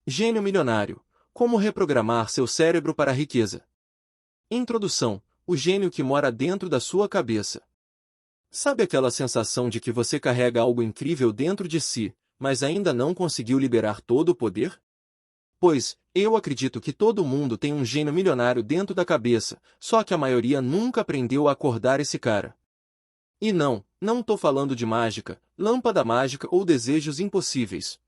Gênio milionário. Como reprogramar seu cérebro para a riqueza. Introdução. O gênio que mora dentro da sua cabeça. Sabe aquela sensação de que você carrega algo incrível dentro de si, mas ainda não conseguiu liberar todo o poder? Pois, eu acredito que todo mundo tem um gênio milionário dentro da cabeça, só que a maioria nunca aprendeu a acordar esse cara. E não tô falando de mágica, lâmpada mágica ou desejos impossíveis.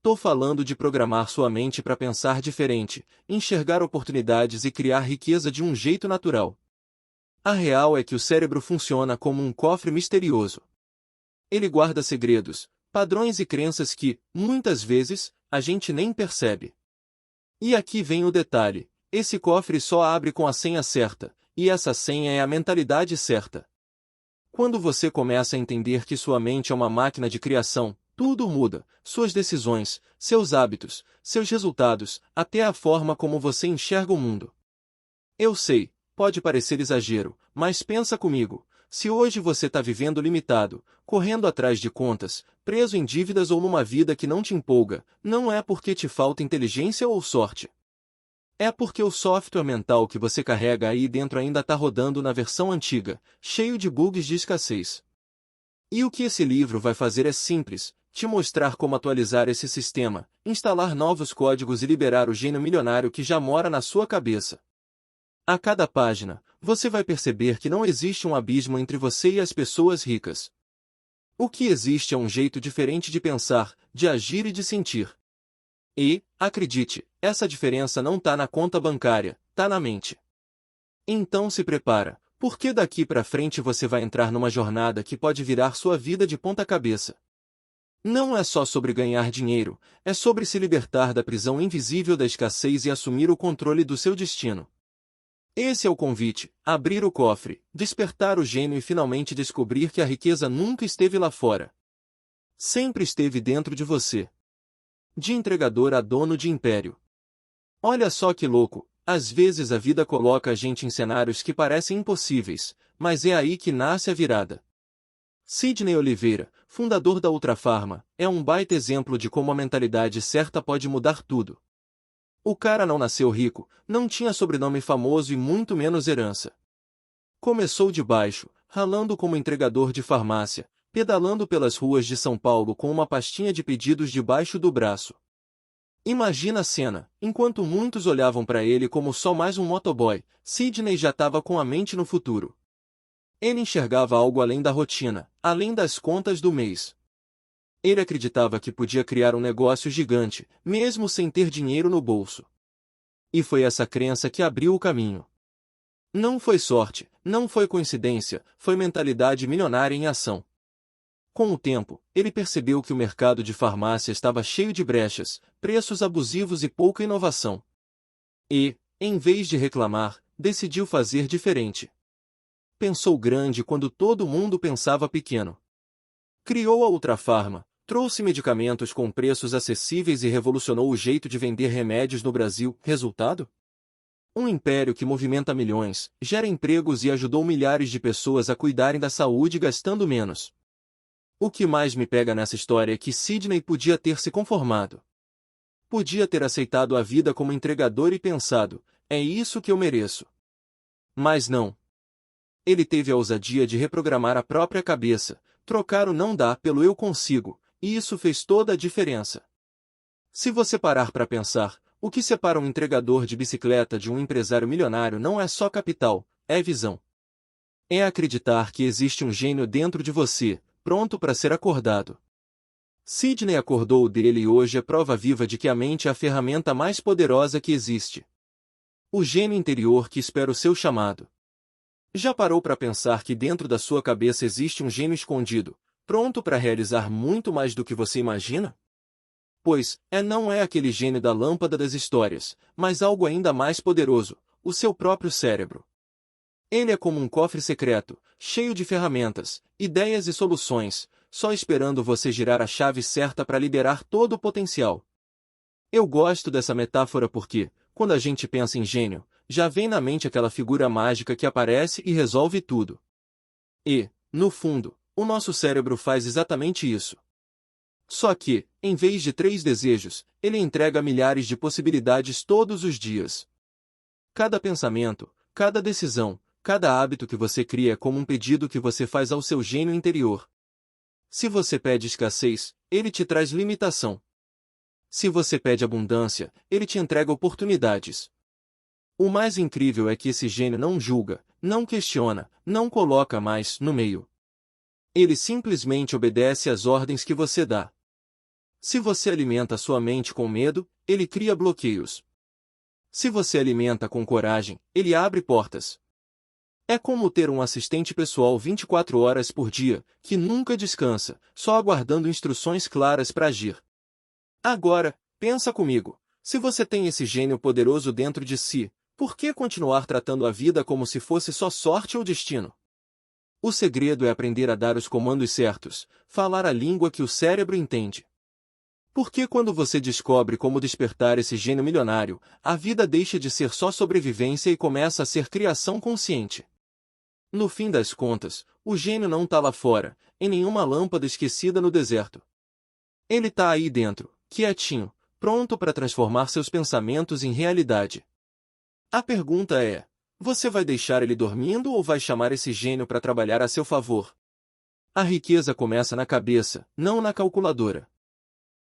Tô falando de programar sua mente para pensar diferente, enxergar oportunidades e criar riqueza de um jeito natural. A real é que o cérebro funciona como um cofre misterioso. Ele guarda segredos, padrões e crenças que, muitas vezes, a gente nem percebe. E aqui vem o detalhe: esse cofre só abre com a senha certa, e essa senha é a mentalidade certa. Quando você começa a entender que sua mente é uma máquina de criação, tudo muda: suas decisões, seus hábitos, seus resultados, até a forma como você enxerga o mundo. Eu sei, pode parecer exagero, mas pensa comigo: se hoje você está vivendo limitado, correndo atrás de contas, preso em dívidas ou numa vida que não te empolga, não é porque te falta inteligência ou sorte. É porque o software mental que você carrega aí dentro ainda está rodando na versão antiga, cheio de bugs de escassez. E o que esse livro vai fazer é simples: te mostrar como atualizar esse sistema, instalar novos códigos e liberar o gênio milionário que já mora na sua cabeça. A cada página, você vai perceber que não existe um abismo entre você e as pessoas ricas. O que existe é um jeito diferente de pensar, de agir e de sentir. E, acredite, essa diferença não está na conta bancária, está na mente. Então se prepara, porque daqui para frente você vai entrar numa jornada que pode virar sua vida de ponta cabeça. Não é só sobre ganhar dinheiro, é sobre se libertar da prisão invisível da escassez e assumir o controle do seu destino. Esse é o convite: abrir o cofre, despertar o gênio e finalmente descobrir que a riqueza nunca esteve lá fora. Sempre esteve dentro de você. De entregador a dono de império. Olha só que louco, às vezes a vida coloca a gente em cenários que parecem impossíveis, mas é aí que nasce a virada. Sidney Oliveira, fundador da Ultrafarma, é um baita exemplo de como a mentalidade certa pode mudar tudo. O cara não nasceu rico, não tinha sobrenome famoso e muito menos herança. Começou de baixo, ralando como entregador de farmácia, pedalando pelas ruas de São Paulo com uma pastinha de pedidos debaixo do braço. Imagina a cena: enquanto muitos olhavam para ele como só mais um motoboy, Sidney já estava com a mente no futuro. Ele enxergava algo além da rotina, além das contas do mês. Ele acreditava que podia criar um negócio gigante, mesmo sem ter dinheiro no bolso. E foi essa crença que abriu o caminho. Não foi sorte, não foi coincidência, foi mentalidade milionária em ação. Com o tempo, ele percebeu que o mercado de farmácia estava cheio de brechas, preços abusivos e pouca inovação. E, em vez de reclamar, decidiu fazer diferente. Pensou grande quando todo mundo pensava pequeno. Criou a Ultrafarma, trouxe medicamentos com preços acessíveis e revolucionou o jeito de vender remédios no Brasil. Resultado? Um império que movimenta milhões, gera empregos e ajudou milhares de pessoas a cuidarem da saúde gastando menos. O que mais me pega nessa história é que Sidney podia ter se conformado. Podia ter aceitado a vida como entregador e pensado: é isso que eu mereço. Mas não. Ele teve a ousadia de reprogramar a própria cabeça, trocar o não dá pelo eu consigo, e isso fez toda a diferença. Se você parar para pensar, o que separa um entregador de bicicleta de um empresário milionário não é só capital, é visão. É acreditar que existe um gênio dentro de você, pronto para ser acordado. Sidney acordou dele e hoje é prova viva de que a mente é a ferramenta mais poderosa que existe. O gênio interior que espera o seu chamado. Já parou para pensar que dentro da sua cabeça existe um gênio escondido, pronto para realizar muito mais do que você imagina? Pois, não é aquele gênio da lâmpada das histórias, mas algo ainda mais poderoso: o seu próprio cérebro. Ele é como um cofre secreto, cheio de ferramentas, ideias e soluções, só esperando você girar a chave certa para liberar todo o potencial. Eu gosto dessa metáfora porque, quando a gente pensa em gênio, já vem na mente aquela figura mágica que aparece e resolve tudo. E, no fundo, o nosso cérebro faz exatamente isso. Só que, em vez de 3 desejos, ele entrega milhares de possibilidades todos os dias. Cada pensamento, cada decisão, cada hábito que você cria é como um pedido que você faz ao seu gênio interior. Se você pede escassez, ele te traz limitação. Se você pede abundância, ele te entrega oportunidades. O mais incrível é que esse gênio não julga, não questiona, não coloca mais no meio. Ele simplesmente obedece às ordens que você dá. Se você alimenta sua mente com medo, ele cria bloqueios. Se você alimenta com coragem, ele abre portas. É como ter um assistente pessoal 24 horas por dia, que nunca descansa, só aguardando instruções claras para agir. Agora, pensa comigo, se você tem esse gênio poderoso dentro de si, por que continuar tratando a vida como se fosse só sorte ou destino? O segredo é aprender a dar os comandos certos, falar a língua que o cérebro entende. Porque quando você descobre como despertar esse gênio milionário, a vida deixa de ser só sobrevivência e começa a ser criação consciente. No fim das contas, o gênio não está lá fora, em nenhuma lâmpada esquecida no deserto. Ele está aí dentro, quietinho, pronto para transformar seus pensamentos em realidade. A pergunta é: você vai deixar ele dormindo ou vai chamar esse gênio para trabalhar a seu favor? A riqueza começa na cabeça, não na calculadora.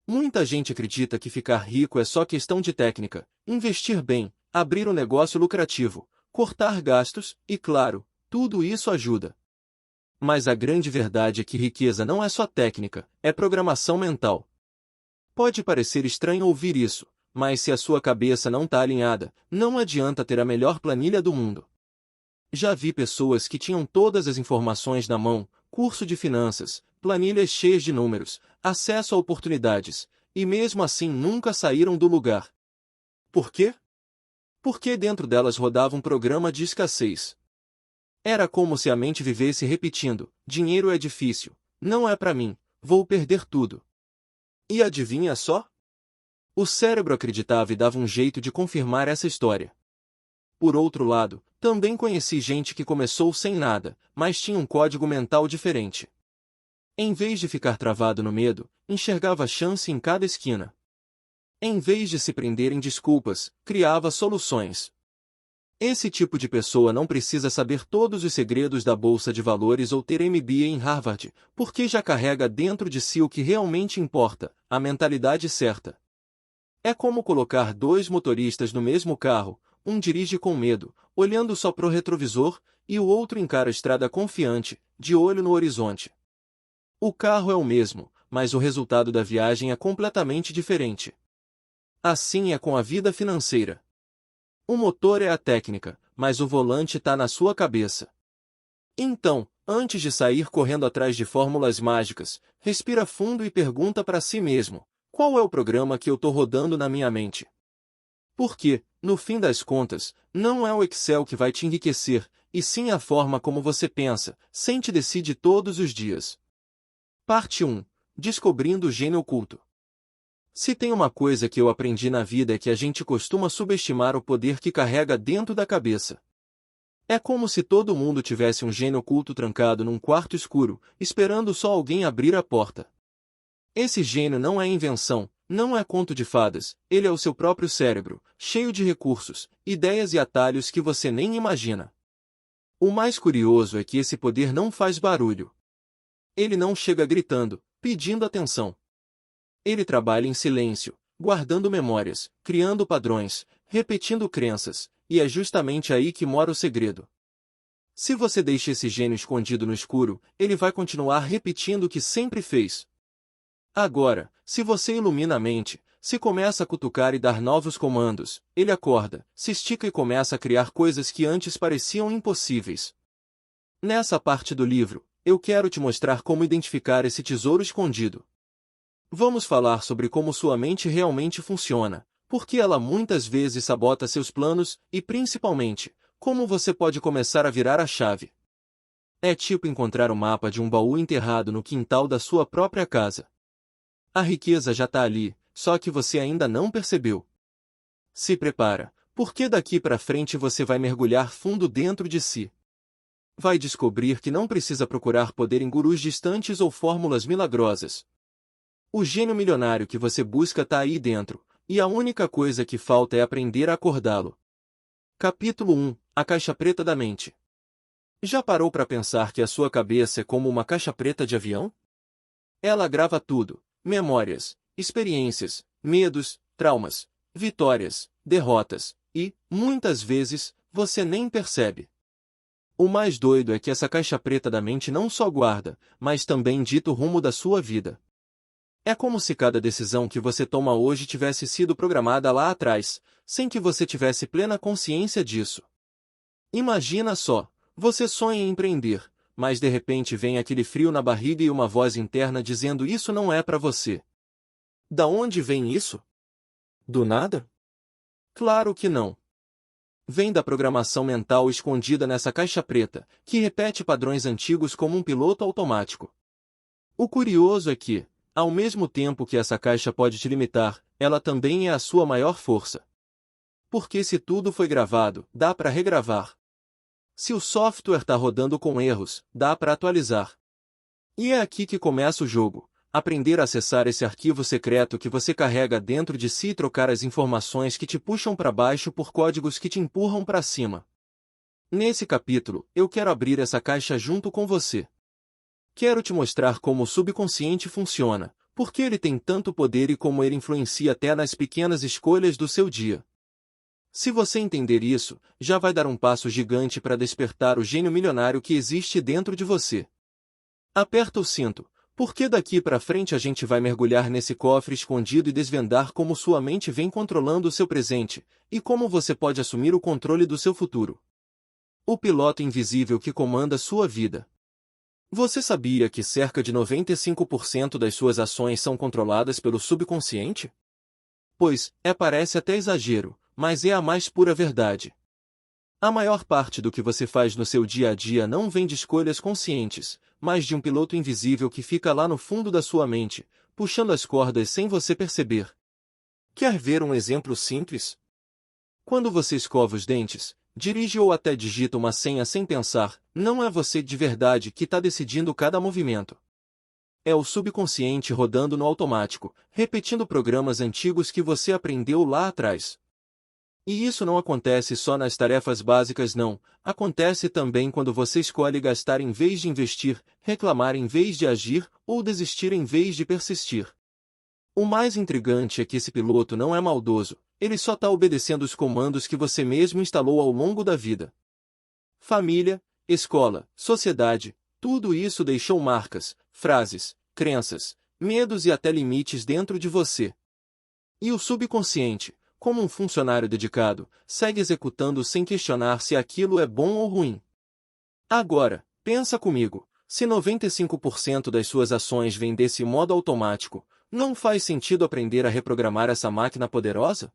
Muita gente acredita que ficar rico é só questão de técnica, investir bem, abrir um negócio lucrativo, cortar gastos, e claro, tudo isso ajuda. Mas a grande verdade é que riqueza não é só técnica, é programação mental. Pode parecer estranho ouvir isso, mas se a sua cabeça não está alinhada, não adianta ter a melhor planilha do mundo. Já vi pessoas que tinham todas as informações na mão, curso de finanças, planilhas cheias de números, acesso a oportunidades, e mesmo assim nunca saíram do lugar. Por quê? Porque dentro delas rodava um programa de escassez. Era como se a mente vivesse repetindo: dinheiro é difícil, não é para mim, vou perder tudo. E adivinha só? O cérebro acreditava e dava um jeito de confirmar essa história. Por outro lado, também conheci gente que começou sem nada, mas tinha um código mental diferente. Em vez de ficar travado no medo, enxergava chance em cada esquina. Em vez de se prender em desculpas, criava soluções. Esse tipo de pessoa não precisa saber todos os segredos da bolsa de valores ou ter MBA em Harvard, porque já carrega dentro de si o que realmente importa, a mentalidade certa. É como colocar 2 motoristas no mesmo carro, um dirige com medo, olhando só pro retrovisor, e o outro encara a estrada confiante, de olho no horizonte. O carro é o mesmo, mas o resultado da viagem é completamente diferente. Assim é com a vida financeira. O motor é a técnica, mas o volante está na sua cabeça. Então, antes de sair correndo atrás de fórmulas mágicas, respira fundo e pergunta para si mesmo: qual é o programa que eu estou rodando na minha mente? Porque, no fim das contas, não é o Excel que vai te enriquecer, e sim a forma como você pensa, sente e decide todos os dias. Parte 1. Descobrindo o gênio oculto. Se tem uma coisa que eu aprendi na vida é que a gente costuma subestimar o poder que carrega dentro da cabeça. É como se todo mundo tivesse um gênio oculto trancado num quarto escuro, esperando só alguém abrir a porta. Esse gênio não é invenção, não é conto de fadas, ele é o seu próprio cérebro, cheio de recursos, ideias e atalhos que você nem imagina. O mais curioso é que esse poder não faz barulho. Ele não chega gritando, pedindo atenção. Ele trabalha em silêncio, guardando memórias, criando padrões, repetindo crenças, e é justamente aí que mora o segredo. Se você deixa esse gênio escondido no escuro, ele vai continuar repetindo o que sempre fez. Agora, se você ilumina a mente, se começa a cutucar e dar novos comandos, ele acorda, se estica e começa a criar coisas que antes pareciam impossíveis. Nessa parte do livro, eu quero te mostrar como identificar esse tesouro escondido. Vamos falar sobre como sua mente realmente funciona, porque ela muitas vezes sabota seus planos e, principalmente, como você pode começar a virar a chave. É tipo encontrar o mapa de um baú enterrado no quintal da sua própria casa. A riqueza já está ali, só que você ainda não percebeu. Se prepara, porque daqui para frente você vai mergulhar fundo dentro de si. Vai descobrir que não precisa procurar poder em gurus distantes ou fórmulas milagrosas. O gênio milionário que você busca está aí dentro, e a única coisa que falta é aprender a acordá-lo. Capítulo 1 A Caixa Preta da Mente. Já parou para pensar que a sua cabeça é como uma caixa preta de avião? Ela grava tudo: memórias, experiências, medos, traumas, vitórias, derrotas, e, muitas vezes, você nem percebe. O mais doido é que essa caixa preta da mente não só guarda, mas também dita o rumo da sua vida. É como se cada decisão que você toma hoje tivesse sido programada lá atrás, sem que você tivesse plena consciência disso. Imagina só, você sonha em empreender, mas de repente vem aquele frio na barriga e uma voz interna dizendo isso não é para você. Da onde vem isso? Do nada? Claro que não. Vem da programação mental escondida nessa caixa preta, que repete padrões antigos como um piloto automático. O curioso é que, ao mesmo tempo que essa caixa pode te limitar, ela também é a sua maior força. Porque se tudo foi gravado, dá para regravar. Se o software está rodando com erros, dá para atualizar. E é aqui que começa o jogo: aprender a acessar esse arquivo secreto que você carrega dentro de si e trocar as informações que te puxam para baixo por códigos que te empurram para cima. Nesse capítulo, eu quero abrir essa caixa junto com você. Quero te mostrar como o subconsciente funciona, por que ele tem tanto poder e como ele influencia até nas pequenas escolhas do seu dia. Se você entender isso, já vai dar um passo gigante para despertar o gênio milionário que existe dentro de você. Aperta o cinto, porque daqui para frente a gente vai mergulhar nesse cofre escondido e desvendar como sua mente vem controlando o seu presente, e como você pode assumir o controle do seu futuro. O piloto invisível que comanda sua vida. Você sabia que cerca de 95% das suas ações são controladas pelo subconsciente? Pois, parece até exagero, mas é a mais pura verdade. A maior parte do que você faz no seu dia a dia não vem de escolhas conscientes, mas de um piloto invisível que fica lá no fundo da sua mente, puxando as cordas sem você perceber. Quer ver um exemplo simples? Quando você escova os dentes, dirige ou até digita uma senha sem pensar, não é você de verdade que está decidindo cada movimento. É o subconsciente rodando no automático, repetindo programas antigos que você aprendeu lá atrás. E isso não acontece só nas tarefas básicas não, acontece também quando você escolhe gastar em vez de investir, reclamar em vez de agir, ou desistir em vez de persistir. O mais intrigante é que esse piloto não é maldoso, ele só está obedecendo os comandos que você mesmo instalou ao longo da vida. Família, escola, sociedade, tudo isso deixou marcas, frases, crenças, medos e até limites dentro de você. E o subconsciente, como um funcionário dedicado, segue executando sem questionar se aquilo é bom ou ruim. Agora, pensa comigo, se 95% das suas ações vêm desse modo automático, não faz sentido aprender a reprogramar essa máquina poderosa?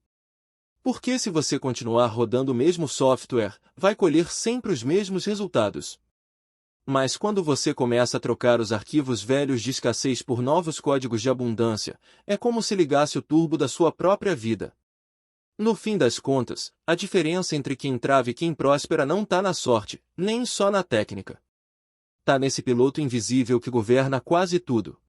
Porque se você continuar rodando o mesmo software, vai colher sempre os mesmos resultados. Mas quando você começa a trocar os arquivos velhos de escassez por novos códigos de abundância, é como se ligasse o turbo da sua própria vida. No fim das contas, a diferença entre quem trava e quem próspera não está na sorte, nem só na técnica. Está nesse piloto invisível que governa quase tudo.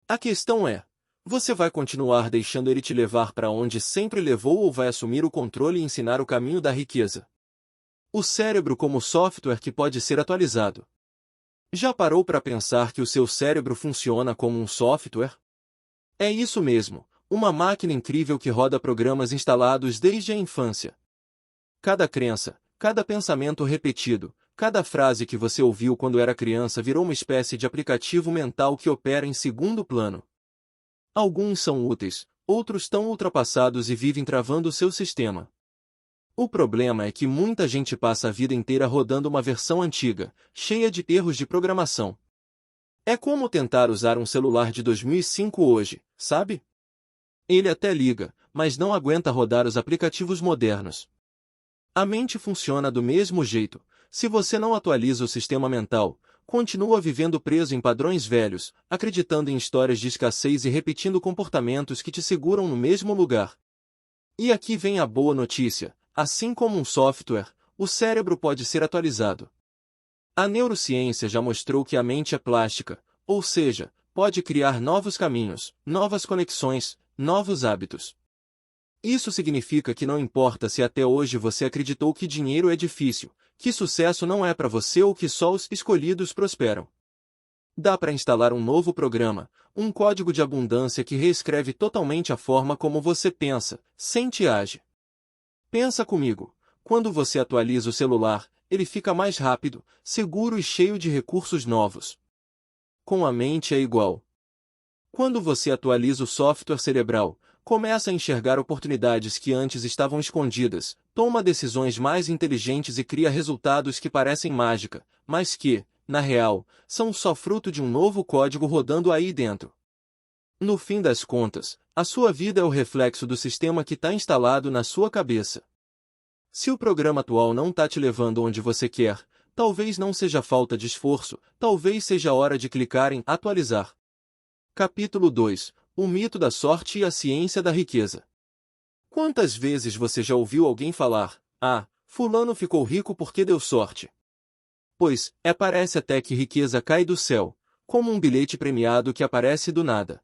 A questão é: você vai continuar deixando ele te levar para onde sempre levou ou vai assumir o controle e ensinar o caminho da riqueza? O cérebro como software que pode ser atualizado. Já parou para pensar que o seu cérebro funciona como um software? É isso mesmo. Uma máquina incrível que roda programas instalados desde a infância. Cada crença, cada pensamento repetido, cada frase que você ouviu quando era criança virou uma espécie de aplicativo mental que opera em segundo plano. Alguns são úteis, outros estão ultrapassados e vivem travando o seu sistema. O problema é que muita gente passa a vida inteira rodando uma versão antiga, cheia de erros de programação. É como tentar usar um celular de 2005 hoje, sabe? Ele até liga, mas não aguenta rodar os aplicativos modernos. A mente funciona do mesmo jeito. Se você não atualiza o sistema mental, continua vivendo preso em padrões velhos, acreditando em histórias de escassez e repetindo comportamentos que te seguram no mesmo lugar. E aqui vem a boa notícia: assim como um software, o cérebro pode ser atualizado. A neurociência já mostrou que a mente é plástica, ou seja, pode criar novos caminhos, novas conexões, novos hábitos. Isso significa que não importa se até hoje você acreditou que dinheiro é difícil, que sucesso não é para você ou que só os escolhidos prosperam. Dá para instalar um novo programa, um código de abundância que reescreve totalmente a forma como você pensa, sente e age. Pensa comigo, quando você atualiza o celular, ele fica mais rápido, seguro e cheio de recursos novos. Com a mente é igual. Quando você atualiza o software cerebral, começa a enxergar oportunidades que antes estavam escondidas, toma decisões mais inteligentes e cria resultados que parecem mágica, mas que, na real, são só fruto de um novo código rodando aí dentro. No fim das contas, a sua vida é o reflexo do sistema que está instalado na sua cabeça. Se o programa atual não está te levando onde você quer, talvez não seja falta de esforço, talvez seja hora de clicar em atualizar. Capítulo 2. O mito da sorte e a ciência da riqueza. Quantas vezes você já ouviu alguém falar, fulano ficou rico porque deu sorte? Pois, parece até que riqueza cai do céu, como um bilhete premiado que aparece do nada.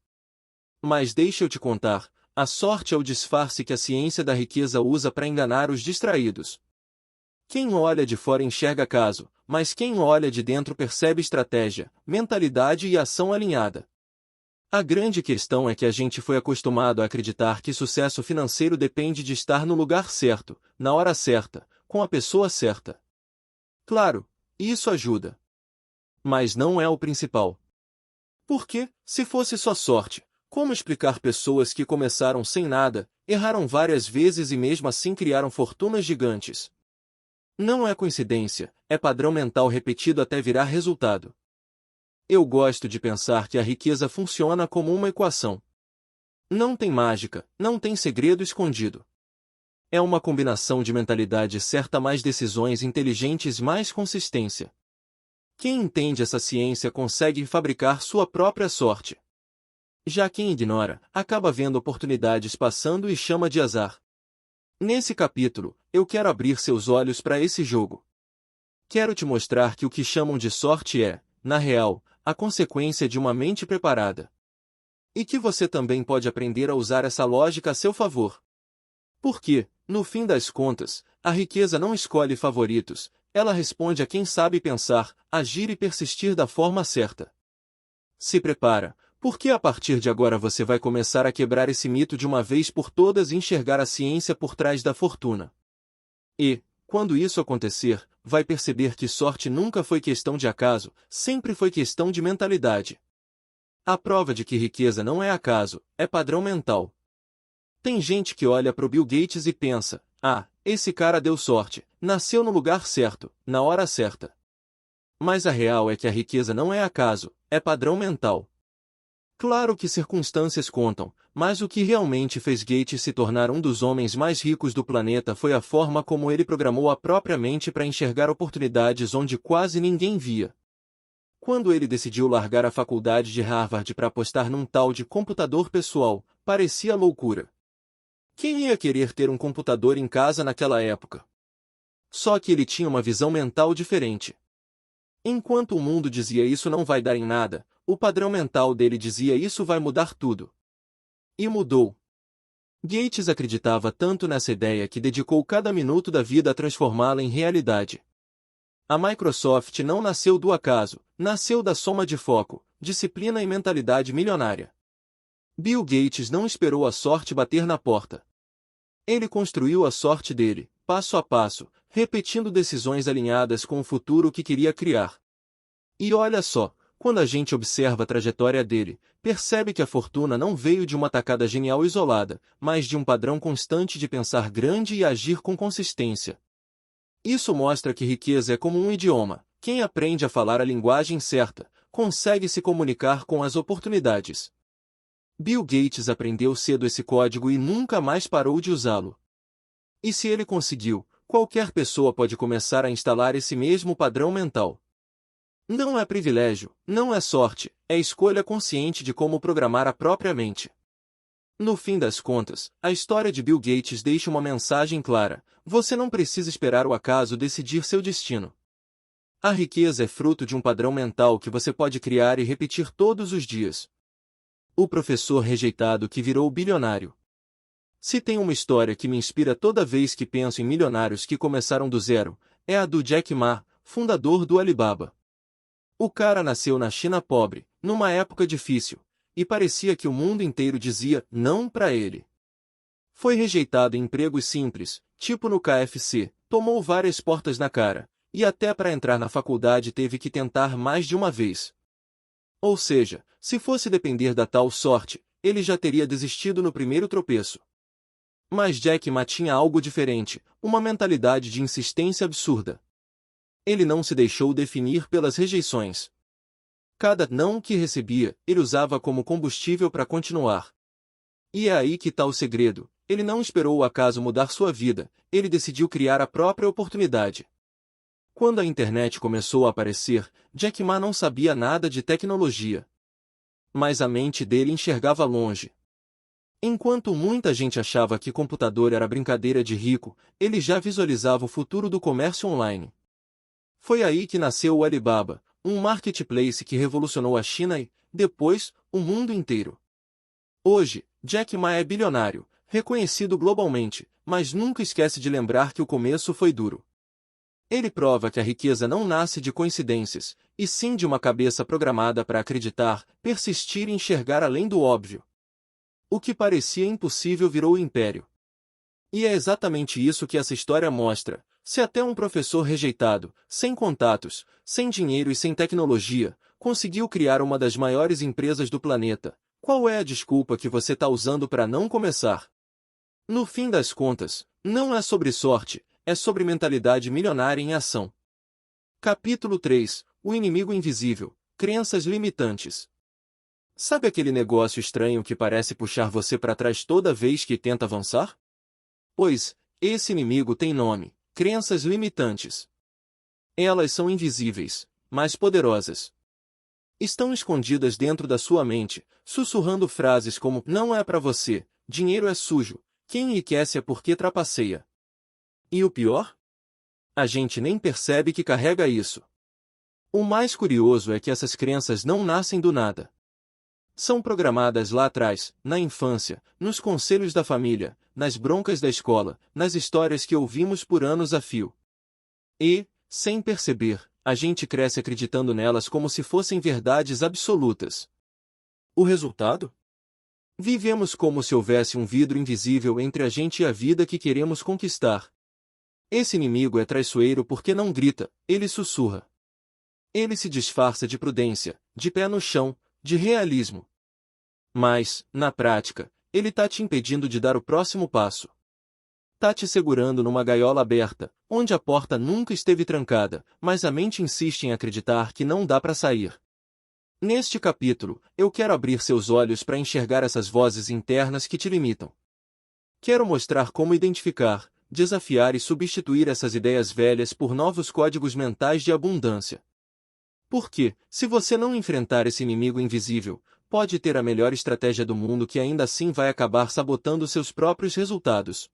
Mas deixa eu te contar, a sorte é o disfarce que a ciência da riqueza usa para enganar os distraídos. Quem olha de fora enxerga caso, mas quem olha de dentro percebe estratégia, mentalidade e ação alinhada. A grande questão é que a gente foi acostumado a acreditar que sucesso financeiro depende de estar no lugar certo, na hora certa, com a pessoa certa. Claro, isso ajuda. Mas não é o principal. Porque, se fosse só sorte, como explicar pessoas que começaram sem nada, erraram várias vezes e mesmo assim criaram fortunas gigantes? Não é coincidência, é padrão mental repetido até virar resultado. Eu gosto de pensar que a riqueza funciona como uma equação. Não tem mágica, não tem segredo escondido. É uma combinação de mentalidade certa mais decisões inteligentes mais consistência. Quem entende essa ciência consegue fabricar sua própria sorte. Já quem ignora, acaba vendo oportunidades passando e chama de azar. Nesse capítulo, eu quero abrir seus olhos para esse jogo. Quero te mostrar que o que chamam de sorte é, na real, a consequência de uma mente preparada. E que você também pode aprender a usar essa lógica a seu favor. Porque, no fim das contas, a riqueza não escolhe favoritos, ela responde a quem sabe pensar, agir e persistir da forma certa. Se prepara, porque a partir de agora você vai começar a quebrar esse mito de uma vez por todas e enxergar a ciência por trás da fortuna. E, quando isso acontecer, vai perceber que sorte nunca foi questão de acaso, sempre foi questão de mentalidade. A prova de que riqueza não é acaso, é padrão mental. Tem gente que olha para o Bill Gates e pensa, esse cara deu sorte, nasceu no lugar certo, na hora certa. Mas a real é que a riqueza não é acaso, é padrão mental. Claro que circunstâncias contam, mas o que realmente fez Gates se tornar um dos homens mais ricos do planeta foi a forma como ele programou a própria mente para enxergar oportunidades onde quase ninguém via. Quando ele decidiu largar a faculdade de Harvard para apostar num tal de computador pessoal, parecia loucura. Quem ia querer ter um computador em casa naquela época? Só que ele tinha uma visão mental diferente. Enquanto o mundo dizia isso não vai dar em nada, o padrão mental dele dizia isso vai mudar tudo. E mudou. Gates acreditava tanto nessa ideia que dedicou cada minuto da vida a transformá-la em realidade. A Microsoft não nasceu do acaso, nasceu da soma de foco, disciplina e mentalidade milionária. Bill Gates não esperou a sorte bater na porta. Ele construiu a sorte dele, passo a passo, repetindo decisões alinhadas com o futuro que queria criar. E olha só, quando a gente observa a trajetória dele, percebe que a fortuna não veio de uma tacada genial isolada, mas de um padrão constante de pensar grande e agir com consistência. Isso mostra que riqueza é como um idioma. Quem aprende a falar a linguagem certa, consegue se comunicar com as oportunidades. Bill Gates aprendeu cedo esse código e nunca mais parou de usá-lo. E se ele conseguiu, qualquer pessoa pode começar a instalar esse mesmo padrão mental. Não é privilégio, não é sorte, é escolha consciente de como programar a própria mente. No fim das contas, a história de Bill Gates deixa uma mensagem clara: você não precisa esperar o acaso decidir seu destino. A riqueza é fruto de um padrão mental que você pode criar e repetir todos os dias. O professor rejeitado que virou bilionário. Se tem uma história que me inspira toda vez que penso em milionários que começaram do zero, é a do Jack Ma, fundador do Alibaba. O cara nasceu na China pobre, numa época difícil, e parecia que o mundo inteiro dizia não para ele. Foi rejeitado em empregos simples, tipo no KFC, tomou várias portas na cara, e até para entrar na faculdade teve que tentar mais de uma vez. Ou seja, se fosse depender da tal sorte, ele já teria desistido no primeiro tropeço. Mas Jack Ma tinha algo diferente, uma mentalidade de insistência absurda. Ele não se deixou definir pelas rejeições. Cada não que recebia, ele usava como combustível para continuar. E é aí que está o segredo. Ele não esperou o acaso mudar sua vida, ele decidiu criar a própria oportunidade. Quando a internet começou a aparecer, Jack Ma não sabia nada de tecnologia. Mas a mente dele enxergava longe. Enquanto muita gente achava que computador era brincadeira de rico, ele já visualizava o futuro do comércio online. Foi aí que nasceu o Alibaba, um marketplace que revolucionou a China e, depois, o mundo inteiro. Hoje, Jack Ma é bilionário, reconhecido globalmente, mas nunca esquece de lembrar que o começo foi duro. Ele prova que a riqueza não nasce de coincidências, e sim de uma cabeça programada para acreditar, persistir e enxergar além do óbvio. O que parecia impossível virou império. E é exatamente isso que essa história mostra. Se até um professor rejeitado, sem contatos, sem dinheiro e sem tecnologia, conseguiu criar uma das maiores empresas do planeta, qual é a desculpa que você está usando para não começar? No fim das contas, não é sobre sorte, é sobre mentalidade milionária em ação. Capítulo 3. O inimigo invisível. Crenças limitantes. Sabe aquele negócio estranho que parece puxar você para trás toda vez que tenta avançar? Pois, esse inimigo tem nome: crenças limitantes. Elas são invisíveis, mas poderosas. Estão escondidas dentro da sua mente, sussurrando frases como não é para você, dinheiro é sujo, quem enriquece é porque trapaceia. E o pior? A gente nem percebe que carrega isso. O mais curioso é que essas crenças não nascem do nada. São programadas lá atrás, na infância, nos conselhos da família, nas broncas da escola, nas histórias que ouvimos por anos a fio. E, sem perceber, a gente cresce acreditando nelas como se fossem verdades absolutas. O resultado? Vivemos como se houvesse um vidro invisível entre a gente e a vida que queremos conquistar. Esse inimigo é traiçoeiro porque não grita, ele sussurra. Ele se disfarça de prudência, de pé no chão, de realismo. Mas, na prática, ele está te impedindo de dar o próximo passo. Está te segurando numa gaiola aberta, onde a porta nunca esteve trancada, mas a mente insiste em acreditar que não dá para sair. Neste capítulo, eu quero abrir seus olhos para enxergar essas vozes internas que te limitam. Quero mostrar como identificar, desafiar e substituir essas ideias velhas por novos códigos mentais de abundância. Porque, se você não enfrentar esse inimigo invisível, pode ter a melhor estratégia do mundo que ainda assim vai acabar sabotando seus próprios resultados.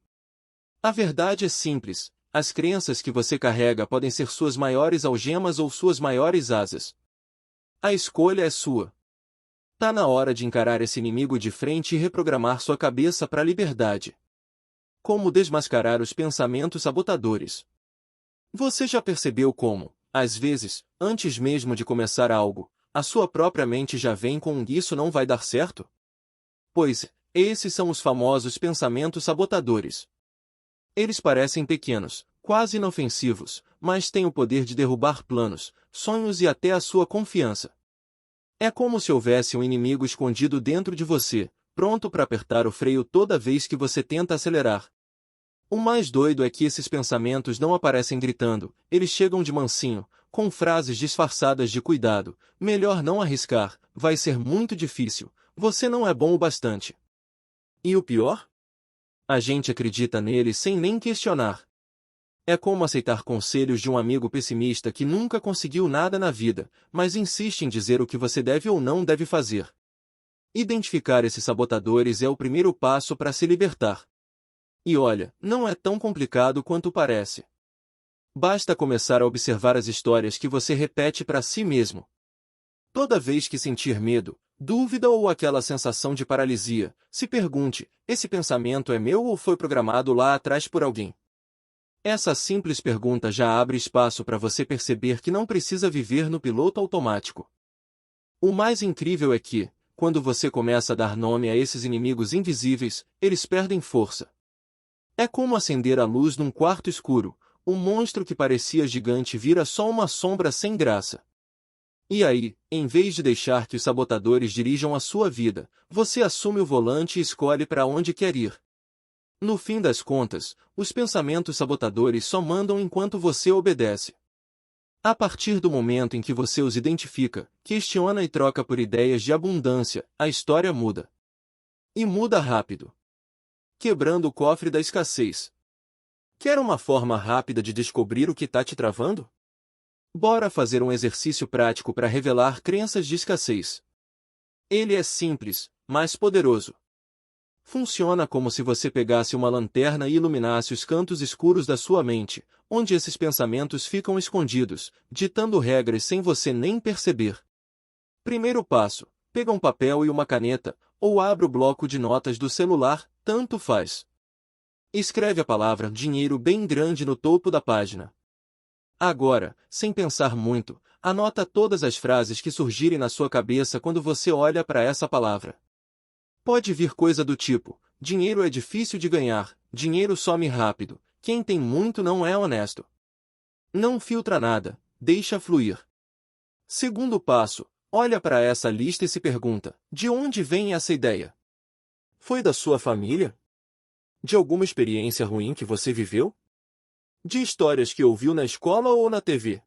A verdade é simples: as crenças que você carrega podem ser suas maiores algemas ou suas maiores asas. A escolha é sua. Tá na hora de encarar esse inimigo de frente e reprogramar sua cabeça para a liberdade. Como desmascarar os pensamentos sabotadores? Você já percebeu como, às vezes, antes mesmo de começar algo, a sua própria mente já vem com isso não vai dar certo? Pois, esses são os famosos pensamentos sabotadores. Eles parecem pequenos, quase inofensivos, mas têm o poder de derrubar planos, sonhos e até a sua confiança. É como se houvesse um inimigo escondido dentro de você, pronto para apertar o freio toda vez que você tenta acelerar. O mais doido é que esses pensamentos não aparecem gritando, eles chegam de mansinho, com frases disfarçadas de cuidado: melhor não arriscar, vai ser muito difícil, você não é bom o bastante. E o pior? A gente acredita neles sem nem questionar. É como aceitar conselhos de um amigo pessimista que nunca conseguiu nada na vida, mas insiste em dizer o que você deve ou não deve fazer. Identificar esses sabotadores é o primeiro passo para se libertar. E olha, não é tão complicado quanto parece. Basta começar a observar as histórias que você repete para si mesmo. Toda vez que sentir medo, dúvida ou aquela sensação de paralisia, se pergunte: esse pensamento é meu ou foi programado lá atrás por alguém? Essa simples pergunta já abre espaço para você perceber que não precisa viver no piloto automático. O mais incrível é que, quando você começa a dar nome a esses inimigos invisíveis, eles perdem força. É como acender a luz num quarto escuro. Um monstro que parecia gigante vira só uma sombra sem graça. E aí, em vez de deixar que os sabotadores dirijam a sua vida, você assume o volante e escolhe para onde quer ir. No fim das contas, os pensamentos sabotadores só mandam enquanto você obedece. A partir do momento em que você os identifica, questiona e troca por ideias de abundância, a história muda. E muda rápido. Quebrando o cofre da escassez. Quer uma forma rápida de descobrir o que está te travando? Bora fazer um exercício prático para revelar crenças de escassez. Ele é simples, mas poderoso. Funciona como se você pegasse uma lanterna e iluminasse os cantos escuros da sua mente, onde esses pensamentos ficam escondidos, ditando regras sem você nem perceber. Primeiro passo: pega um papel e uma caneta, ou abre o bloco de notas do celular, tanto faz. Escreve a palavra dinheiro bem grande no topo da página. Agora, sem pensar muito, anota todas as frases que surgirem na sua cabeça quando você olha para essa palavra. Pode vir coisa do tipo: dinheiro é difícil de ganhar, dinheiro some rápido, quem tem muito não é honesto. Não filtra nada, deixa fluir. Segundo passo: olha para essa lista e se pergunta: de onde vem essa ideia? Foi da sua família? De alguma experiência ruim que você viveu? De histórias que ouviu na escola ou na TV?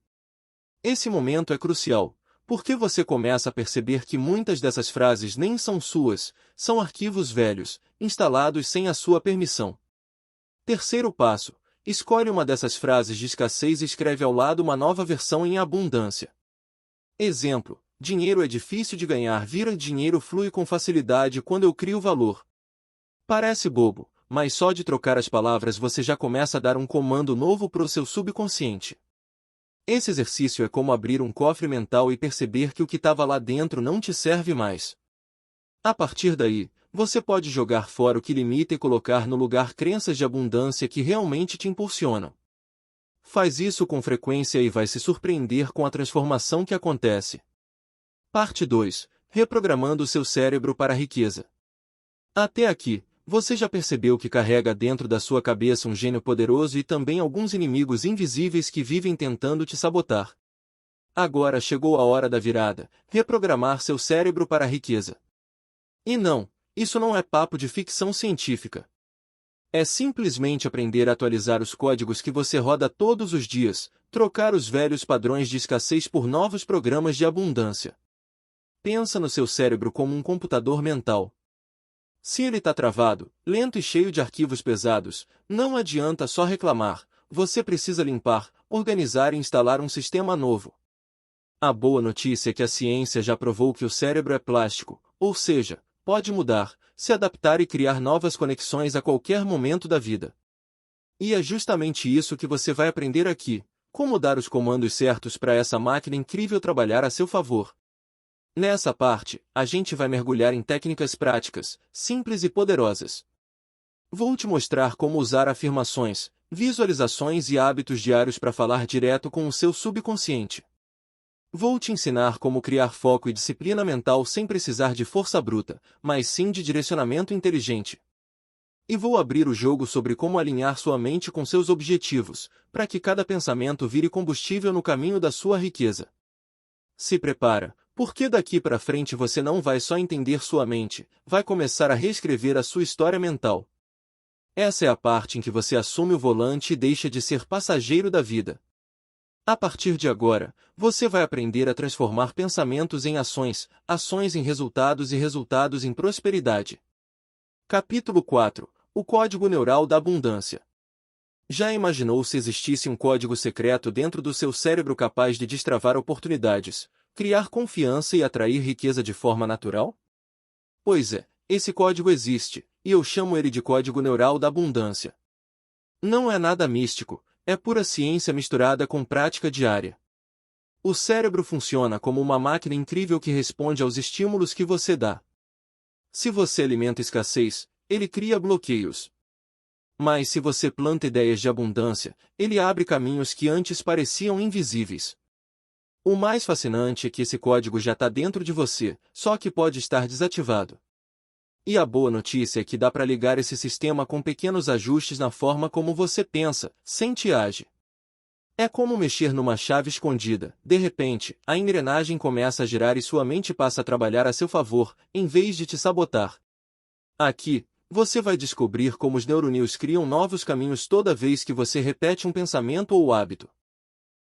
Esse momento é crucial, porque você começa a perceber que muitas dessas frases nem são suas, são arquivos velhos, instalados sem a sua permissão. Terceiro passo: escolhe uma dessas frases de escassez e escreve ao lado uma nova versão em abundância. Exemplo: dinheiro é difícil de ganhar, vira dinheiro flui com facilidade quando eu crio valor. Parece bobo, mas só de trocar as palavras você já começa a dar um comando novo para o seu subconsciente. Esse exercício é como abrir um cofre mental e perceber que o que estava lá dentro não te serve mais. A partir daí, você pode jogar fora o que limita e colocar no lugar crenças de abundância que realmente te impulsionam. Faz isso com frequência e vai se surpreender com a transformação que acontece. Parte 2. Reprogramando o seu cérebro para a riqueza. Até aqui, você já percebeu que carrega dentro da sua cabeça um gênio poderoso e também alguns inimigos invisíveis que vivem tentando te sabotar. Agora chegou a hora da virada: reprogramar seu cérebro para a riqueza. E não, isso não é papo de ficção científica. É simplesmente aprender a atualizar os códigos que você roda todos os dias, trocar os velhos padrões de escassez por novos programas de abundância. Pensa no seu cérebro como um computador mental. Se ele está travado, lento e cheio de arquivos pesados, não adianta só reclamar, você precisa limpar, organizar e instalar um sistema novo. A boa notícia é que a ciência já provou que o cérebro é plástico, ou seja, pode mudar, se adaptar e criar novas conexões a qualquer momento da vida. E é justamente isso que você vai aprender aqui: como dar os comandos certos para essa máquina incrível trabalhar a seu favor. Nessa parte, a gente vai mergulhar em técnicas práticas, simples e poderosas. Vou te mostrar como usar afirmações, visualizações e hábitos diários para falar direto com o seu subconsciente. Vou te ensinar como criar foco e disciplina mental sem precisar de força bruta, mas sim de direcionamento inteligente. E vou abrir o jogo sobre como alinhar sua mente com seus objetivos, para que cada pensamento vire combustível no caminho da sua riqueza. Se prepara, porque daqui para frente você não vai só entender sua mente, vai começar a reescrever a sua história mental. Essa é a parte em que você assume o volante e deixa de ser passageiro da vida. A partir de agora, você vai aprender a transformar pensamentos em ações, ações em resultados e resultados em prosperidade. Capítulo 4. O Código Neural da Abundância. Já imaginou se existisse um código secreto dentro do seu cérebro capaz de destravar oportunidades, criar confiança e atrair riqueza de forma natural? Pois é, esse código existe, e eu chamo ele de Código Neural da Abundância. Não é nada místico, É pura ciência misturada com prática diária. O cérebro funciona como uma máquina incrível que responde aos estímulos que você dá. Se você alimenta escassez, ele cria bloqueios. Mas se você planta ideias de abundância, ele abre caminhos que antes pareciam invisíveis. O mais fascinante é que esse código já está dentro de você, só que pode estar desativado. E a boa notícia é que dá para ligar esse sistema com pequenos ajustes na forma como você pensa, sente e age. É como mexer numa chave escondida. De repente, a engrenagem começa a girar e sua mente passa a trabalhar a seu favor, em vez de te sabotar. Aqui, você vai descobrir como os neurônios criam novos caminhos toda vez que você repete um pensamento ou hábito.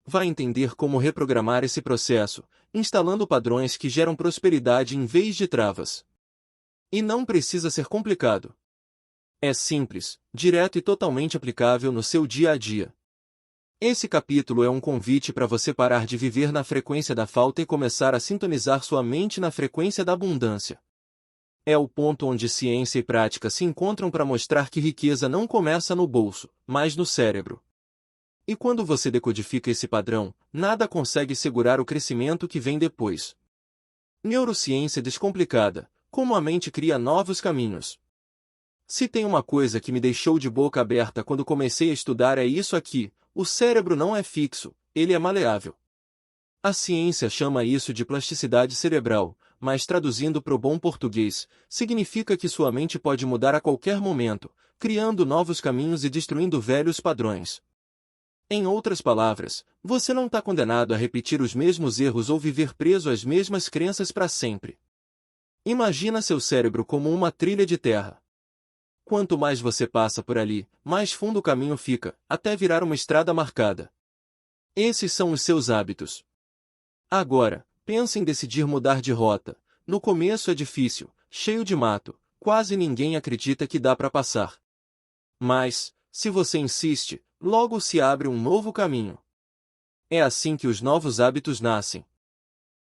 Vai entender como reprogramar esse processo, instalando padrões que geram prosperidade em vez de travas. E não precisa ser complicado. É simples, direto e totalmente aplicável no seu dia a dia. Esse capítulo é um convite para você parar de viver na frequência da falta e começar a sintonizar sua mente na frequência da abundância. É o ponto onde ciência e prática se encontram para mostrar que riqueza não começa no bolso, mas no cérebro. E quando você decodifica esse padrão, nada consegue segurar o crescimento que vem depois. Neurociência descomplicada. Como a mente cria novos caminhos. Se tem uma coisa que me deixou de boca aberta quando comecei a estudar é isso aqui: o cérebro não é fixo, ele é maleável. A ciência chama isso de plasticidade cerebral, mas traduzindo para o bom português, significa que sua mente pode mudar a qualquer momento, criando novos caminhos e destruindo velhos padrões. Em outras palavras, você não está condenado a repetir os mesmos erros ou viver preso às mesmas crenças para sempre. Imagina seu cérebro como uma trilha de terra. Quanto mais você passa por ali, mais fundo o caminho fica, até virar uma estrada marcada. Esses são os seus hábitos. Agora, pense em decidir mudar de rota. No começo é difícil, cheio de mato, quase ninguém acredita que dá para passar. Mas, se você insiste, logo se abre um novo caminho. É assim que os novos hábitos nascem.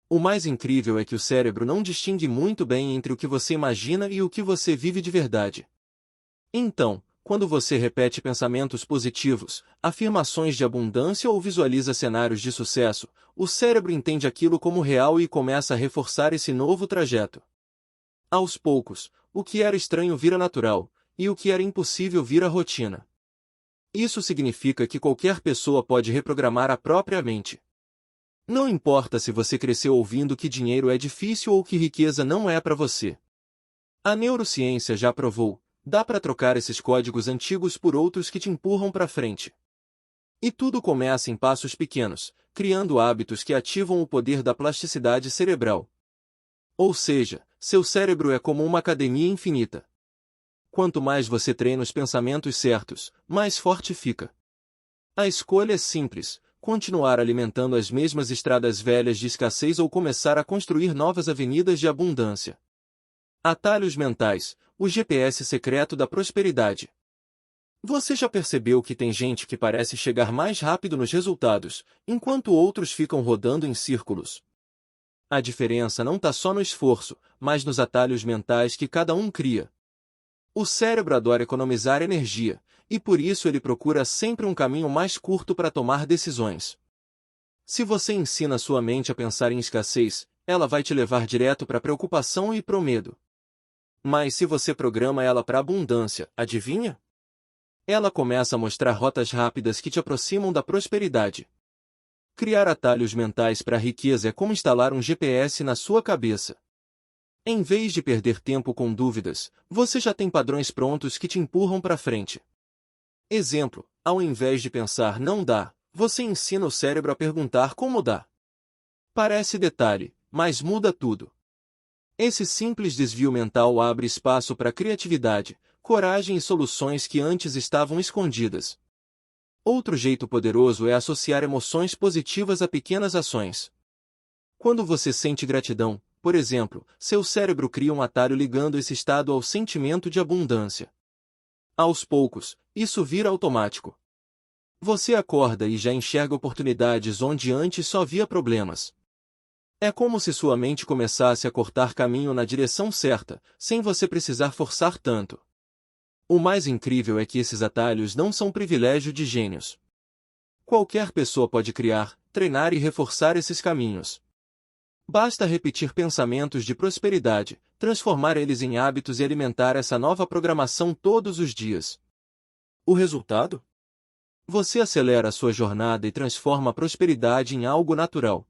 O mais incrível é que o cérebro não distingue muito bem entre o que você imagina e o que você vive de verdade. Então, quando você repete pensamentos positivos, afirmações de abundância ou visualiza cenários de sucesso, o cérebro entende aquilo como real e começa a reforçar esse novo trajeto. Aos poucos, o que era estranho vira natural, e o que era impossível vira rotina. Isso significa que qualquer pessoa pode reprogramar a própria mente. Não importa se você cresceu ouvindo que dinheiro é difícil ou que riqueza não é para você. A neurociência já provou, dá para trocar esses códigos antigos por outros que te empurram para frente. E tudo começa em passos pequenos, criando hábitos que ativam o poder da plasticidade cerebral. Ou seja, seu cérebro é como uma academia infinita. Quanto mais você treina os pensamentos certos, mais forte fica. A escolha é simples: continuar alimentando as mesmas estradas velhas de escassez ou começar a construir novas avenidas de abundância. Atalhos mentais, o GPS secreto da prosperidade. Você já percebeu que tem gente que parece chegar mais rápido nos resultados, enquanto outros ficam rodando em círculos? A diferença não está só no esforço, mas nos atalhos mentais que cada um cria. O cérebro adora economizar energia, e por isso ele procura sempre um caminho mais curto para tomar decisões. Se você ensina sua mente a pensar em escassez, ela vai te levar direto para a preocupação e para o medo. Mas se você programa ela para abundância, adivinha? Ela começa a mostrar rotas rápidas que te aproximam da prosperidade. Criar atalhos mentais para a riqueza é como instalar um GPS na sua cabeça. Em vez de perder tempo com dúvidas, você já tem padrões prontos que te empurram para frente. Exemplo: ao invés de pensar não dá, você ensina o cérebro a perguntar como dá. Parece detalhe, mas muda tudo. Esse simples desvio mental abre espaço para criatividade, coragem e soluções que antes estavam escondidas. Outro jeito poderoso é associar emoções positivas a pequenas ações. Quando você sente gratidão, por exemplo, seu cérebro cria um atalho ligando esse estado ao sentimento de abundância. Aos poucos, isso vira automático. Você acorda e já enxerga oportunidades onde antes só via problemas. É como se sua mente começasse a cortar caminho na direção certa, sem você precisar forçar tanto. O mais incrível é que esses atalhos não são privilégio de gênios. Qualquer pessoa pode criar, treinar e reforçar esses caminhos. Basta repetir pensamentos de prosperidade, transformar eles em hábitos e alimentar essa nova programação todos os dias. O resultado? Você acelera a sua jornada e transforma a prosperidade em algo natural.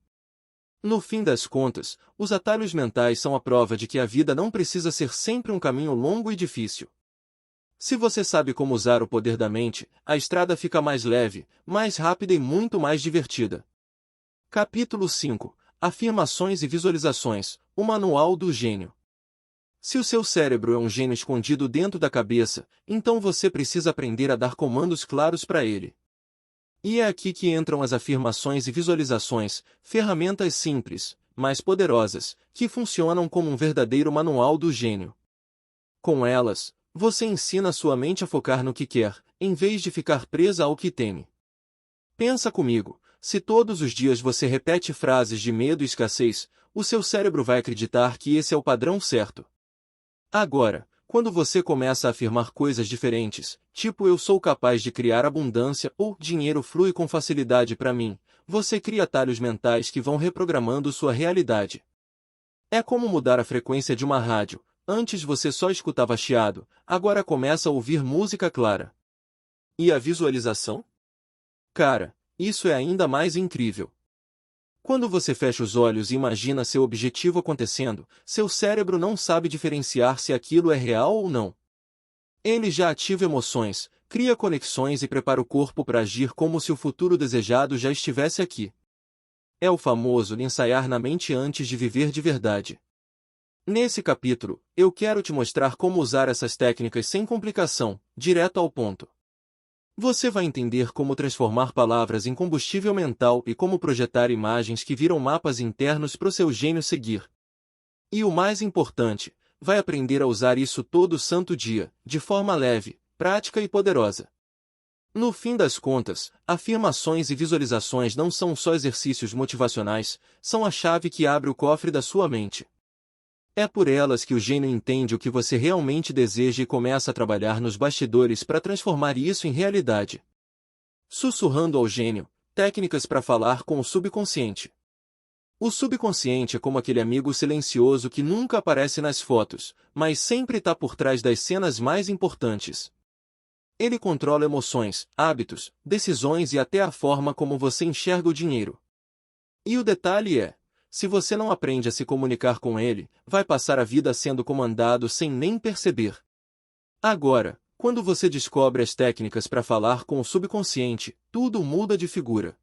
No fim das contas, os atalhos mentais são a prova de que a vida não precisa ser sempre um caminho longo e difícil. Se você sabe como usar o poder da mente, a estrada fica mais leve, mais rápida e muito mais divertida. Capítulo 5. Afirmações e visualizações, o manual do gênio. Se o seu cérebro é um gênio escondido dentro da cabeça, então você precisa aprender a dar comandos claros para ele. E é aqui que entram as afirmações e visualizações, ferramentas simples, mas poderosas, que funcionam como um verdadeiro manual do gênio. Com elas, você ensina sua mente a focar no que quer, em vez de ficar presa ao que teme. Pensa comigo, se todos os dias você repete frases de medo e escassez, o seu cérebro vai acreditar que esse é o padrão certo. Agora, quando você começa a afirmar coisas diferentes, tipo eu sou capaz de criar abundância ou dinheiro flui com facilidade para mim, você cria atalhos mentais que vão reprogramando sua realidade. É como mudar a frequência de uma rádio. Antes você só escutava chiado, agora começa a ouvir música clara. E a visualização? Cara, isso é ainda mais incrível. Quando você fecha os olhos e imagina seu objetivo acontecendo, seu cérebro não sabe diferenciar se aquilo é real ou não. Ele já ativa emoções, cria conexões e prepara o corpo para agir como se o futuro desejado já estivesse aqui. É o famoso ensaiar na mente antes de viver de verdade. Nesse capítulo, eu quero te mostrar como usar essas técnicas sem complicação, direto ao ponto. Você vai entender como transformar palavras em combustível mental e como projetar imagens que viram mapas internos para o seu gênio seguir. E o mais importante, vai aprender a usar isso todo santo dia, de forma leve, prática e poderosa. No fim das contas, afirmações e visualizações não são só exercícios motivacionais, são a chave que abre o cofre da sua mente. É por elas que o gênio entende o que você realmente deseja e começa a trabalhar nos bastidores para transformar isso em realidade. Sussurrando ao gênio, técnicas para falar com o subconsciente. O subconsciente é como aquele amigo silencioso que nunca aparece nas fotos, mas sempre está por trás das cenas mais importantes. Ele controla emoções, hábitos, decisões e até a forma como você enxerga o dinheiro. E o detalhe é, se você não aprende a se comunicar com ele, vai passar a vida sendo comandado sem nem perceber. Agora, quando você descobre as técnicas para falar com o subconsciente, tudo muda de figura.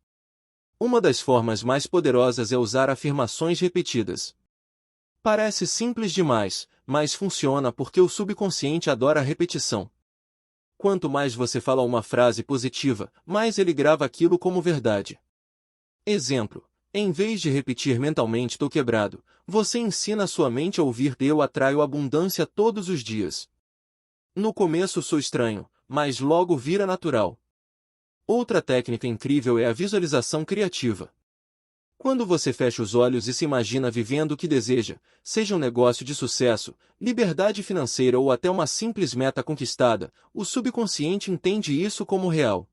Uma das formas mais poderosas é usar afirmações repetidas. Parece simples demais, mas funciona porque o subconsciente adora a repetição. Quanto mais você fala uma frase positiva, mais ele grava aquilo como verdade. Exemplo. Em vez de repetir mentalmente "tô quebrado", você ensina a sua mente a ouvir "eu atraio abundância todos os dias". No começo sou estranho, mas logo vira natural. Outra técnica incrível é a visualização criativa. Quando você fecha os olhos e se imagina vivendo o que deseja, seja um negócio de sucesso, liberdade financeira ou até uma simples meta conquistada, o subconsciente entende isso como real.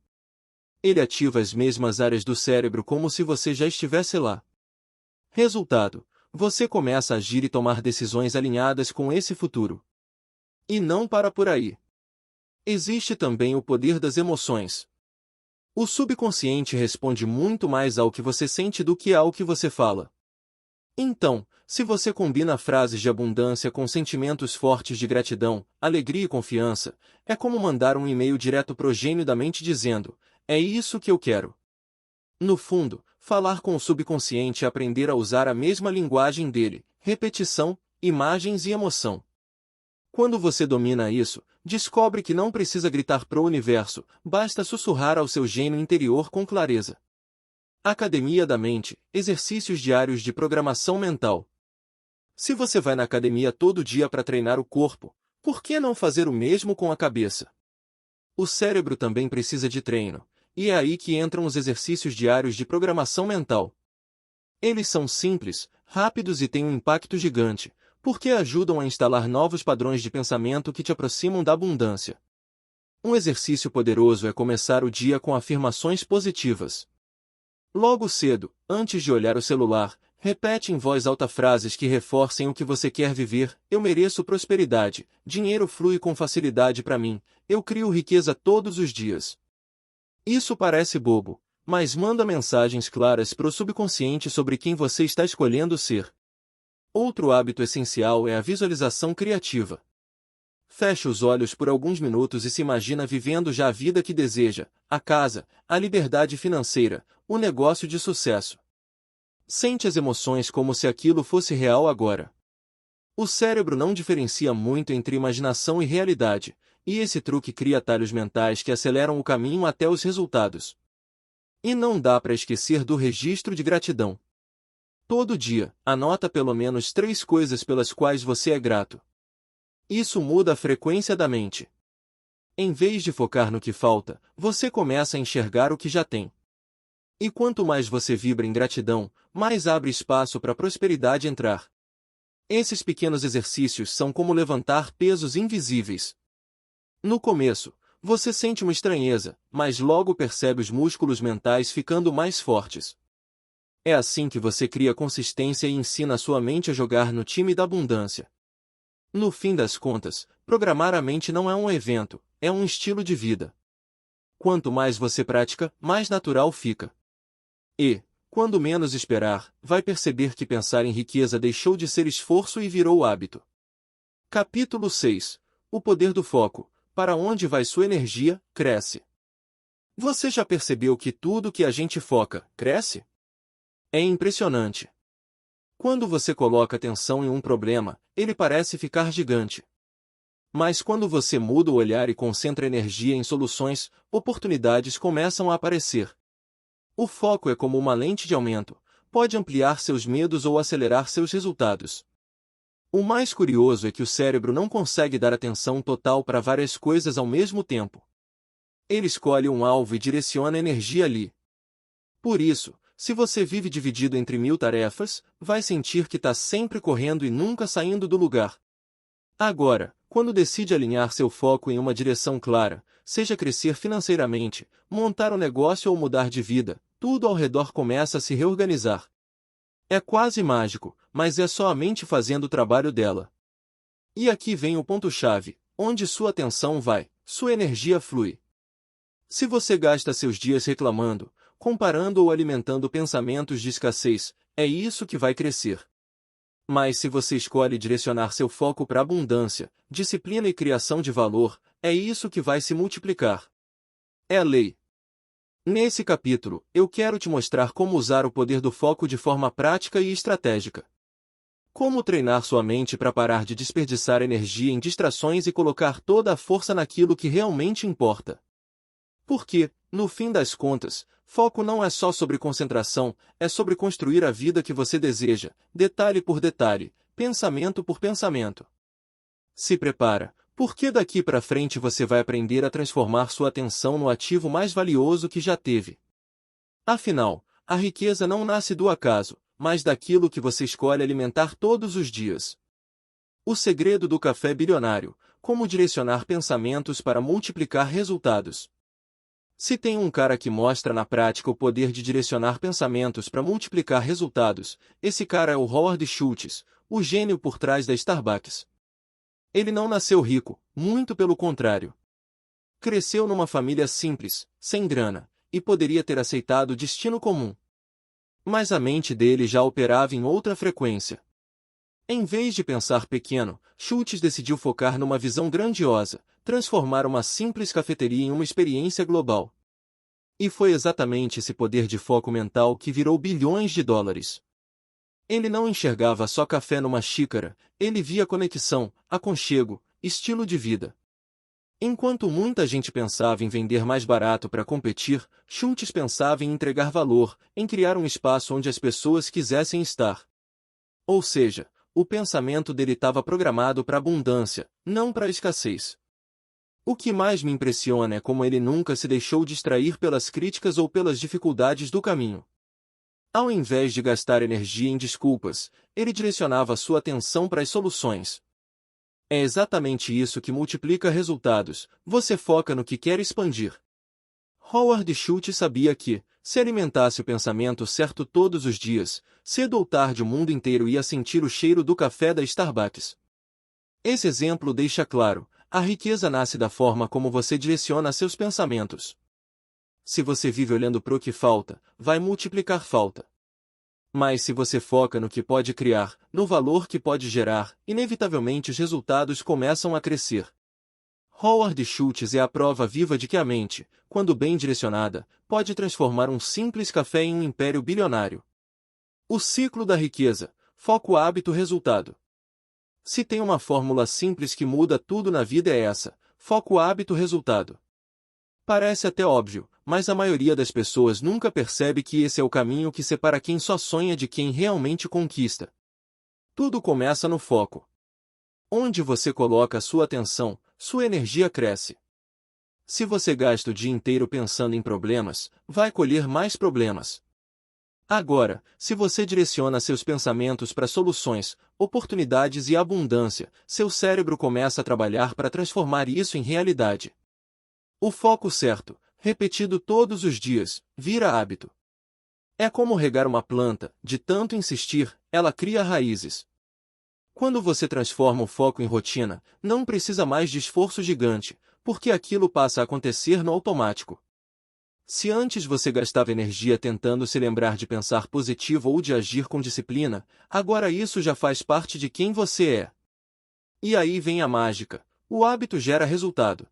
Ele ativa as mesmas áreas do cérebro como se você já estivesse lá. Resultado: você começa a agir e tomar decisões alinhadas com esse futuro. E não para por aí. Existe também o poder das emoções. O subconsciente responde muito mais ao que você sente do que ao que você fala. Então, se você combina frases de abundância com sentimentos fortes de gratidão, alegria e confiança, é como mandar um e-mail direto pro gênio da mente dizendo: "É isso que eu quero". No fundo, falar com o subconsciente é aprender a usar a mesma linguagem dele, repetição, imagens e emoção. Quando você domina isso, descobre que não precisa gritar pro universo, basta sussurrar ao seu gênio interior com clareza. Academia da Mente, exercícios diários de programação mental. Se você vai na academia todo dia para treinar o corpo, por que não fazer o mesmo com a cabeça? O cérebro também precisa de treino, e é aí que entram os exercícios diários de programação mental. Eles são simples, rápidos e têm um impacto gigante, porque ajudam a instalar novos padrões de pensamento que te aproximam da abundância. Um exercício poderoso é começar o dia com afirmações positivas. Logo cedo, antes de olhar o celular, repete em voz alta frases que reforcem o que você quer viver. Eu mereço prosperidade, dinheiro flui com facilidade para mim, eu crio riqueza todos os dias. Isso parece bobo, mas manda mensagens claras para o subconsciente sobre quem você está escolhendo ser. Outro hábito essencial é a visualização criativa. Feche os olhos por alguns minutos e se imagina vivendo já a vida que deseja, a casa, a liberdade financeira, o negócio de sucesso. Sente as emoções como se aquilo fosse real agora. O cérebro não diferencia muito entre imaginação e realidade, e esse truque cria atalhos mentais que aceleram o caminho até os resultados. E não dá para esquecer do registro de gratidão. Todo dia, anota pelo menos 3 coisas pelas quais você é grato. Isso muda a frequência da mente. Em vez de focar no que falta, você começa a enxergar o que já tem. E quanto mais você vibra em gratidão, mais abre espaço para a prosperidade entrar. Esses pequenos exercícios são como levantar pesos invisíveis. No começo, você sente uma estranheza, mas logo percebe os músculos mentais ficando mais fortes. É assim que você cria consistência e ensina a sua mente a jogar no time da abundância. No fim das contas, programar a mente não é um evento, é um estilo de vida. Quanto mais você pratica, mais natural fica. E, quando menos esperar, vai perceber que pensar em riqueza deixou de ser esforço e virou hábito. Capítulo 6. O poder do foco. Para onde vai sua energia, cresce. Você já percebeu que tudo que a gente foca, cresce? É impressionante. Quando você coloca atenção em um problema, ele parece ficar gigante. Mas quando você muda o olhar e concentra energia em soluções, oportunidades começam a aparecer. O foco é como uma lente de aumento, pode ampliar seus medos ou acelerar seus resultados. O mais curioso é que o cérebro não consegue dar atenção total para várias coisas ao mesmo tempo. Ele escolhe um alvo e direciona a energia ali. Por isso, se você vive dividido entre 1000 tarefas, vai sentir que está sempre correndo e nunca saindo do lugar. Agora, quando decide alinhar seu foco em uma direção clara, seja crescer financeiramente, montar um negócio ou mudar de vida, tudo ao redor começa a se reorganizar. É quase mágico, mas é só a mente fazendo o trabalho dela. E aqui vem o ponto-chave: onde sua atenção vai, sua energia flui. Se você gasta seus dias reclamando, comparando ou alimentando pensamentos de escassez, é isso que vai crescer. Mas se você escolhe direcionar seu foco para abundância, disciplina e criação de valor, é isso que vai se multiplicar. É a lei. Nesse capítulo, eu quero te mostrar como usar o poder do foco de forma prática e estratégica. Como treinar sua mente para parar de desperdiçar energia em distrações e colocar toda a força naquilo que realmente importa. Porque, no fim das contas, foco não é só sobre concentração, é sobre construir a vida que você deseja, detalhe por detalhe, pensamento por pensamento. Se prepara, porque daqui para frente você vai aprender a transformar sua atenção no ativo mais valioso que já teve. Afinal, a riqueza não nasce do acaso, mas daquilo que você escolhe alimentar todos os dias. O segredo do café bilionário: como direcionar pensamentos para multiplicar resultados. Se tem um cara que mostra na prática o poder de direcionar pensamentos para multiplicar resultados, esse cara é o Howard Schultz, o gênio por trás da Starbucks. Ele não nasceu rico, muito pelo contrário. Cresceu numa família simples, sem grana, e poderia ter aceitado o destino comum. Mas a mente dele já operava em outra frequência. Em vez de pensar pequeno, Schultz decidiu focar numa visão grandiosa, transformar uma simples cafeteria em uma experiência global. E foi exatamente esse poder de foco mental que virou bilhões de dólares. Ele não enxergava só café numa xícara, ele via conexão, aconchego, estilo de vida. Enquanto muita gente pensava em vender mais barato para competir, Schultz pensava em entregar valor, em criar um espaço onde as pessoas quisessem estar. Ou seja, o pensamento dele estava programado para abundância, não para escassez. O que mais me impressiona é como ele nunca se deixou distrair pelas críticas ou pelas dificuldades do caminho. Ao invés de gastar energia em desculpas, ele direcionava sua atenção para as soluções. É exatamente isso que multiplica resultados. Você foca no que quer expandir. Howard Schultz sabia que, se alimentasse o pensamento certo todos os dias, cedo ou tarde o mundo inteiro ia sentir o cheiro do café da Starbucks. Esse exemplo deixa claro, a riqueza nasce da forma como você direciona seus pensamentos. Se você vive olhando para o que falta, vai multiplicar falta. Mas se você foca no que pode criar, no valor que pode gerar, inevitavelmente os resultados começam a crescer. Howard Schultz é a prova viva de que a mente, quando bem direcionada, pode transformar um simples café em um império bilionário. O ciclo da riqueza: foco, hábito, resultado. Se tem uma fórmula simples que muda tudo na vida é essa: foco, hábito, resultado. Parece até óbvio, mas a maioria das pessoas nunca percebe que esse é o caminho que separa quem só sonha de quem realmente conquista. Tudo começa no foco. Onde você coloca a sua atenção, sua energia cresce. Se você gasta o dia inteiro pensando em problemas, vai colher mais problemas. Agora, se você direciona seus pensamentos para soluções, oportunidades e abundância, seu cérebro começa a trabalhar para transformar isso em realidade. O foco certo, repetido todos os dias, vira hábito. É como regar uma planta, de tanto insistir, ela cria raízes. Quando você transforma o foco em rotina, não precisa mais de esforço gigante, porque aquilo passa a acontecer no automático. Se antes você gastava energia tentando se lembrar de pensar positivo ou de agir com disciplina, agora isso já faz parte de quem você é. E aí vem a mágica: o hábito gera resultado.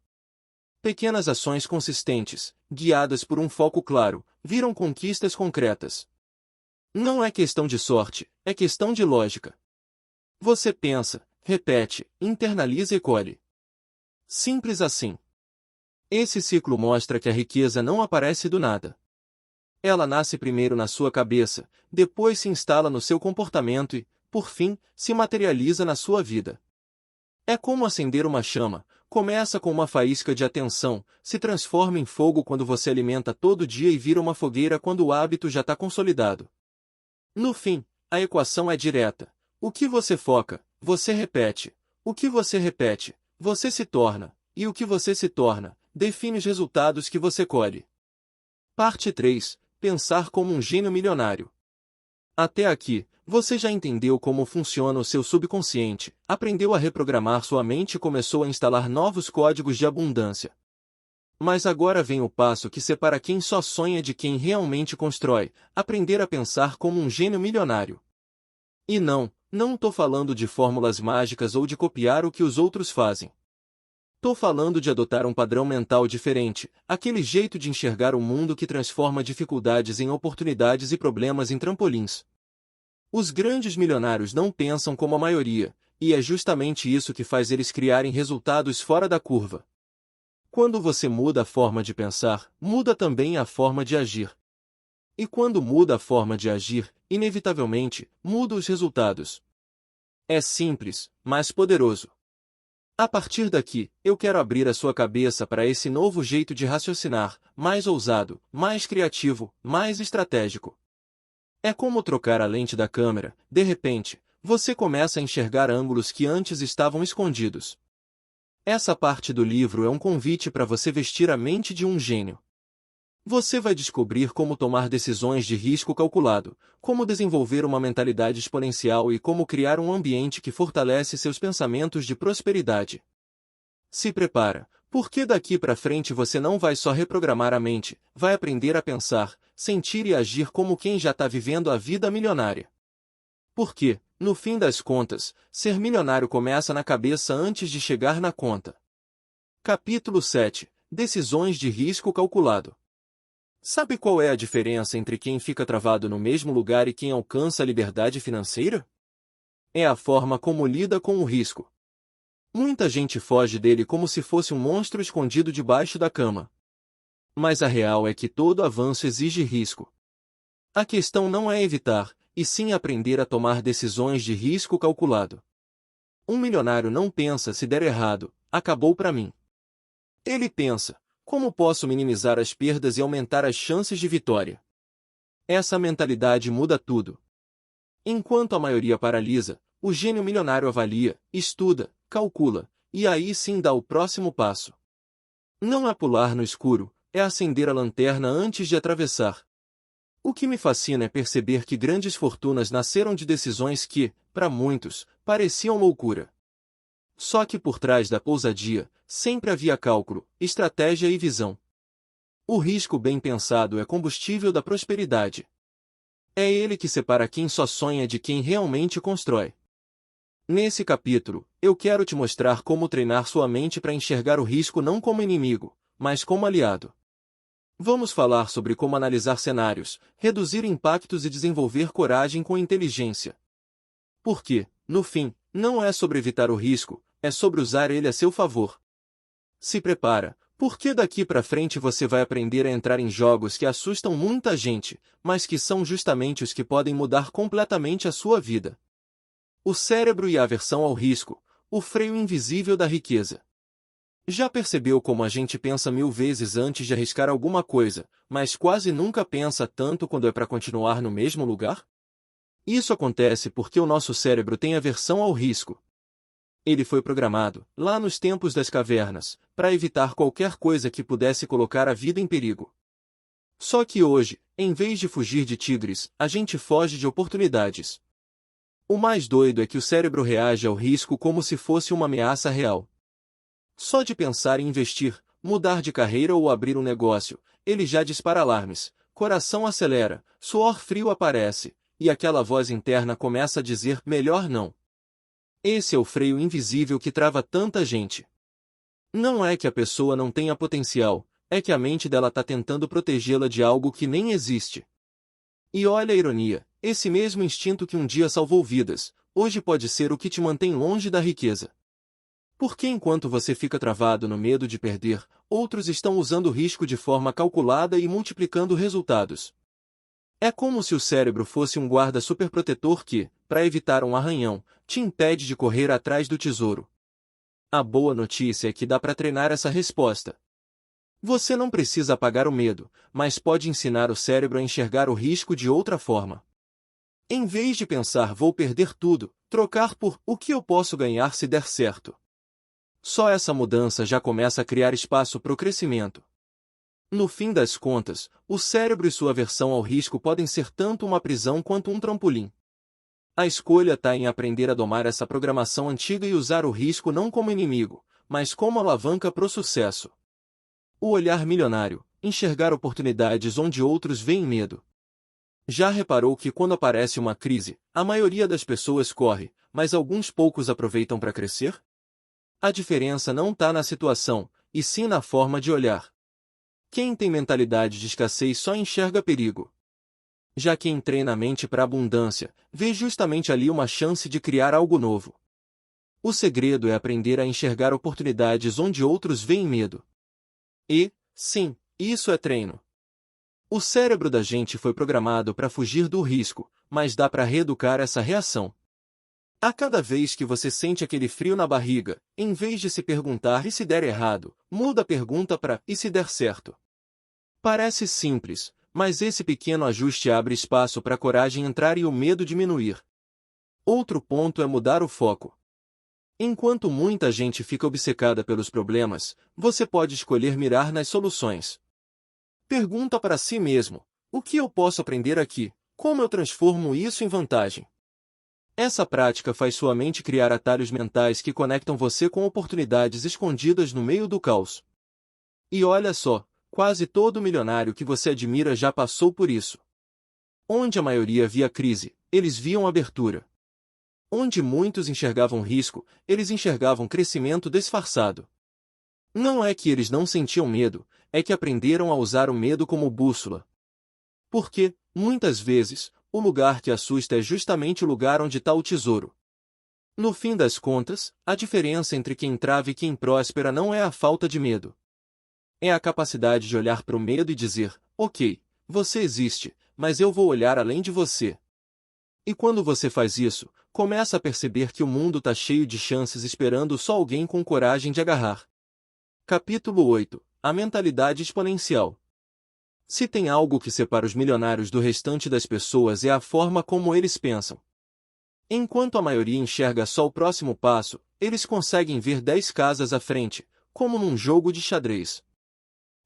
Pequenas ações consistentes, guiadas por um foco claro, viram conquistas concretas. Não é questão de sorte, é questão de lógica. Você pensa, repete, internaliza e colhe. Simples assim. Esse ciclo mostra que a riqueza não aparece do nada. Ela nasce primeiro na sua cabeça, depois se instala no seu comportamento e, por fim, se materializa na sua vida. É como acender uma chama: começa com uma faísca de atenção, se transforma em fogo quando você alimenta todo dia e vira uma fogueira quando o hábito já está consolidado. No fim, a equação é direta. O que você foca, você repete. O que você repete, você se torna. E o que você se torna, define os resultados que você colhe. Parte 3. Pensar como um gênio milionário. Até aqui, você já entendeu como funciona o seu subconsciente, aprendeu a reprogramar sua mente e começou a instalar novos códigos de abundância. Mas agora vem o passo que separa quem só sonha de quem realmente constrói: aprender a pensar como um gênio milionário. E não tô falando de fórmulas mágicas ou de copiar o que os outros fazem. Tô falando de adotar um padrão mental diferente, aquele jeito de enxergar o mundo que transforma dificuldades em oportunidades e problemas em trampolins. Os grandes milionários não pensam como a maioria, e é justamente isso que faz eles criarem resultados fora da curva. Quando você muda a forma de pensar, muda também a forma de agir. E quando muda a forma de agir, inevitavelmente, muda os resultados. É simples, mas poderoso. A partir daqui, eu quero abrir a sua cabeça para esse novo jeito de raciocinar, mais ousado, mais criativo, mais estratégico. É como trocar a lente da câmera: de repente, você começa a enxergar ângulos que antes estavam escondidos. Essa parte do livro é um convite para você vestir a mente de um gênio. Você vai descobrir como tomar decisões de risco calculado, como desenvolver uma mentalidade exponencial e como criar um ambiente que fortalece seus pensamentos de prosperidade. Se prepara, porque daqui para frente você não vai só reprogramar a mente, vai aprender a pensar, sentir e agir como quem já está vivendo a vida milionária. Porque, no fim das contas, ser milionário começa na cabeça antes de chegar na conta. Capítulo 7. Decisões de risco calculado. Sabe qual é a diferença entre quem fica travado no mesmo lugar e quem alcança a liberdade financeira? É a forma como lida com o risco. Muita gente foge dele como se fosse um monstro escondido debaixo da cama. Mas a real é que todo avanço exige risco. A questão não é evitar, e sim aprender a tomar decisões de risco calculado. Um milionário não pensa: se der errado, acabou para mim. Ele pensa: como posso minimizar as perdas e aumentar as chances de vitória? Essa mentalidade muda tudo. Enquanto a maioria paralisa, o gênio milionário avalia, estuda, calcula, e aí sim dá o próximo passo. Não é pular no escuro, é acender a lanterna antes de atravessar. O que me fascina é perceber que grandes fortunas nasceram de decisões que, para muitos, pareciam loucura. Só que por trás da ousadia, sempre havia cálculo, estratégia e visão. O risco bem pensado é combustível da prosperidade. É ele que separa quem só sonha de quem realmente constrói. Nesse capítulo, eu quero te mostrar como treinar sua mente para enxergar o risco não como inimigo, mas como aliado. Vamos falar sobre como analisar cenários, reduzir impactos e desenvolver coragem com inteligência. Porque, no fim, não é sobre evitar o risco, é sobre usar ele a seu favor. Se prepara, porque daqui para frente você vai aprender a entrar em jogos que assustam muita gente, mas que são justamente os que podem mudar completamente a sua vida. O cérebro e a aversão ao risco, o freio invisível da riqueza. Já percebeu como a gente pensa 1000 vezes antes de arriscar alguma coisa, mas quase nunca pensa tanto quando é para continuar no mesmo lugar? Isso acontece porque o nosso cérebro tem aversão ao risco. Ele foi programado, lá nos tempos das cavernas, para evitar qualquer coisa que pudesse colocar a vida em perigo. Só que hoje, em vez de fugir de tigres, a gente foge de oportunidades. O mais doido é que o cérebro reage ao risco como se fosse uma ameaça real. Só de pensar em investir, mudar de carreira ou abrir um negócio, ele já dispara alarmes, coração acelera, suor frio aparece, e aquela voz interna começa a dizer melhor não. Esse é o freio invisível que trava tanta gente. Não é que a pessoa não tenha potencial, é que a mente dela está tentando protegê-la de algo que nem existe. E olha a ironia, esse mesmo instinto que um dia salvou vidas, hoje pode ser o que te mantém longe da riqueza. Porque enquanto você fica travado no medo de perder, outros estão usando o risco de forma calculada e multiplicando resultados. É como se o cérebro fosse um guarda superprotetor que, para evitar um arranhão, te impede de correr atrás do tesouro. A boa notícia é que dá para treinar essa resposta. Você não precisa apagar o medo, mas pode ensinar o cérebro a enxergar o risco de outra forma. Em vez de pensar vou perder tudo, trocar por o que eu posso ganhar se der certo. Só essa mudança já começa a criar espaço para o crescimento. No fim das contas, o cérebro e sua aversão ao risco podem ser tanto uma prisão quanto um trampolim. A escolha está em aprender a domar essa programação antiga e usar o risco não como inimigo, mas como alavanca para o sucesso. O olhar milionário, enxergar oportunidades onde outros veem medo. Já reparou que quando aparece uma crise, a maioria das pessoas corre, mas alguns poucos aproveitam para crescer? A diferença não está na situação, e sim na forma de olhar. Quem tem mentalidade de escassez só enxerga perigo. Já quem treina a mente para a abundância, vê justamente ali uma chance de criar algo novo. O segredo é aprender a enxergar oportunidades onde outros veem medo. E, sim, isso é treino. O cérebro da gente foi programado para fugir do risco, mas dá para reeducar essa reação. A cada vez que você sente aquele frio na barriga, em vez de se perguntar e se der errado, muda a pergunta para e se der certo. Parece simples, mas esse pequeno ajuste abre espaço para a coragem entrar e o medo diminuir. Outro ponto é mudar o foco. Enquanto muita gente fica obcecada pelos problemas, você pode escolher mirar nas soluções. Pergunta para si mesmo: o que eu posso aprender aqui? Como eu transformo isso em vantagem? Essa prática faz sua mente criar atalhos mentais que conectam você com oportunidades escondidas no meio do caos. E olha só, quase todo milionário que você admira já passou por isso. Onde a maioria via crise, eles viam abertura. Onde muitos enxergavam risco, eles enxergavam crescimento disfarçado. Não é que eles não sentiam medo, é que aprenderam a usar o medo como bússola. Porque, muitas vezes, o lugar que assusta é justamente o lugar onde está o tesouro. No fim das contas, a diferença entre quem trava e quem próspera não é a falta de medo. É a capacidade de olhar para o medo e dizer, ok, você existe, mas eu vou olhar além de você. E quando você faz isso, começa a perceber que o mundo está cheio de chances esperando só alguém com coragem de agarrar. Capítulo 8. A mentalidade exponencial. Se tem algo que separa os milionários do restante das pessoas é a forma como eles pensam. Enquanto a maioria enxerga só o próximo passo, eles conseguem ver 10 casas à frente, como num jogo de xadrez.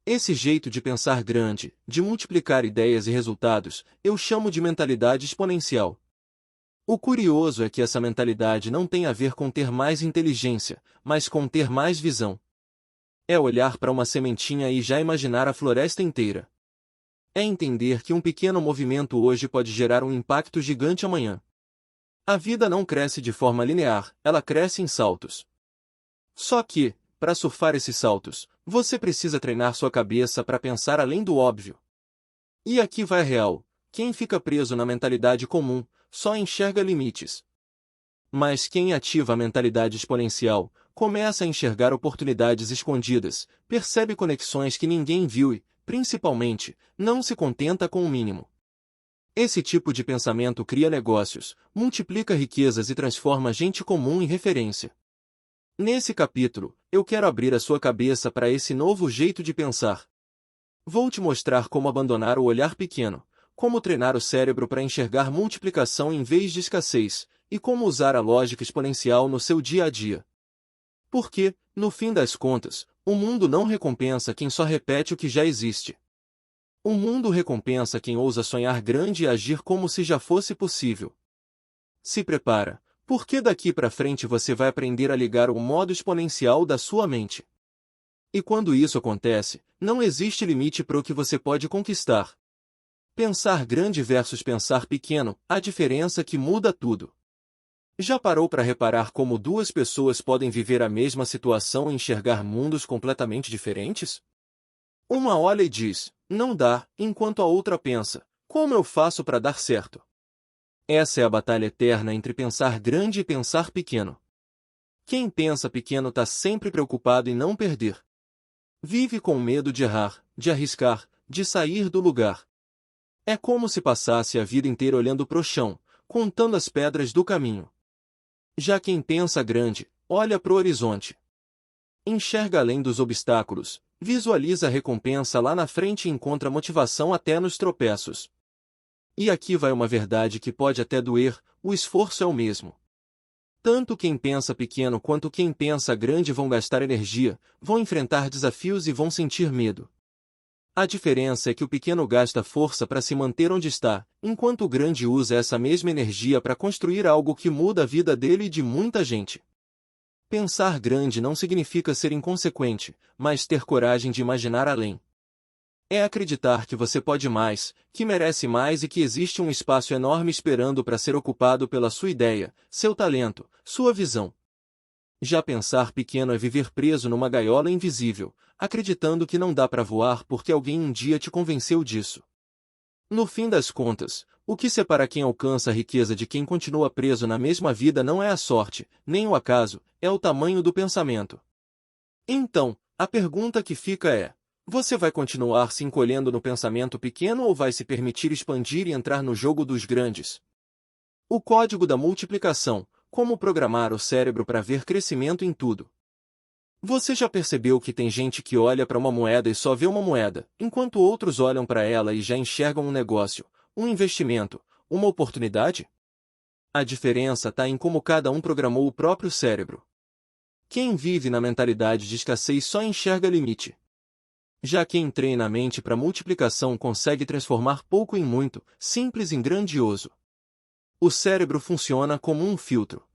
Esse jeito de pensar grande, de multiplicar ideias e resultados, eu chamo de mentalidade exponencial. O curioso é que essa mentalidade não tem a ver com ter mais inteligência, mas com ter mais visão. É olhar para uma sementinha e já imaginar a floresta inteira. É entender que um pequeno movimento hoje pode gerar um impacto gigante amanhã. A vida não cresce de forma linear, ela cresce em saltos. Só que, para surfar esses saltos, você precisa treinar sua cabeça para pensar além do óbvio. E aqui vai a real: quem fica preso na mentalidade comum, só enxerga limites. Mas quem ativa a mentalidade exponencial, começa a enxergar oportunidades escondidas, percebe conexões que ninguém viu e, principalmente, não se contenta com o mínimo. Esse tipo de pensamento cria negócios, multiplica riquezas e transforma gente comum em referência. Nesse capítulo, eu quero abrir a sua cabeça para esse novo jeito de pensar. Vou te mostrar como abandonar o olhar pequeno, como treinar o cérebro para enxergar multiplicação em vez de escassez, e como usar a lógica exponencial no seu dia a dia. Porque, no fim das contas, o mundo não recompensa quem só repete o que já existe. O mundo recompensa quem ousa sonhar grande e agir como se já fosse possível. Se prepara, porque daqui para frente você vai aprender a ligar o modo exponencial da sua mente. E quando isso acontece, não existe limite para o que você pode conquistar. Pensar grande versus pensar pequeno, a diferença que muda tudo. Já parou para reparar como duas pessoas podem viver a mesma situação e enxergar mundos completamente diferentes? Uma olha e diz, não dá, enquanto a outra pensa, como eu faço para dar certo? Essa é a batalha eterna entre pensar grande e pensar pequeno. Quem pensa pequeno está sempre preocupado em não perder. Vive com medo de errar, de arriscar, de sair do lugar. É como se passasse a vida inteira olhando pro chão, contando as pedras do caminho. Já quem pensa grande, olha pro horizonte. Enxerga além dos obstáculos, visualiza a recompensa lá na frente e encontra motivação até nos tropeços. E aqui vai uma verdade que pode até doer, o esforço é o mesmo. Tanto quem pensa pequeno quanto quem pensa grande vão gastar energia, vão enfrentar desafios e vão sentir medo. A diferença é que o pequeno gasta força para se manter onde está, enquanto o grande usa essa mesma energia para construir algo que muda a vida dele e de muita gente. Pensar grande não significa ser inconsequente, mas ter coragem de imaginar além. É acreditar que você pode mais, que merece mais e que existe um espaço enorme esperando para ser ocupado pela sua ideia, seu talento, sua visão. Já pensar pequeno é viver preso numa gaiola invisível, acreditando que não dá para voar porque alguém um dia te convenceu disso. No fim das contas, o que separa quem alcança a riqueza de quem continua preso na mesma vida não é a sorte, nem o acaso, é o tamanho do pensamento. Então, a pergunta que fica é: você vai continuar se encolhendo no pensamento pequeno ou vai se permitir expandir e entrar no jogo dos grandes? O código da multiplicação: como programar o cérebro para ver crescimento em tudo. Você já percebeu que tem gente que olha para uma moeda e só vê uma moeda, enquanto outros olham para ela e já enxergam um negócio, um investimento, uma oportunidade? A diferença está em como cada um programou o próprio cérebro. Quem vive na mentalidade de escassez só enxerga limite. Já quem treina a mente para multiplicação consegue transformar pouco em muito, simples em grandioso. O cérebro funciona como um filtro.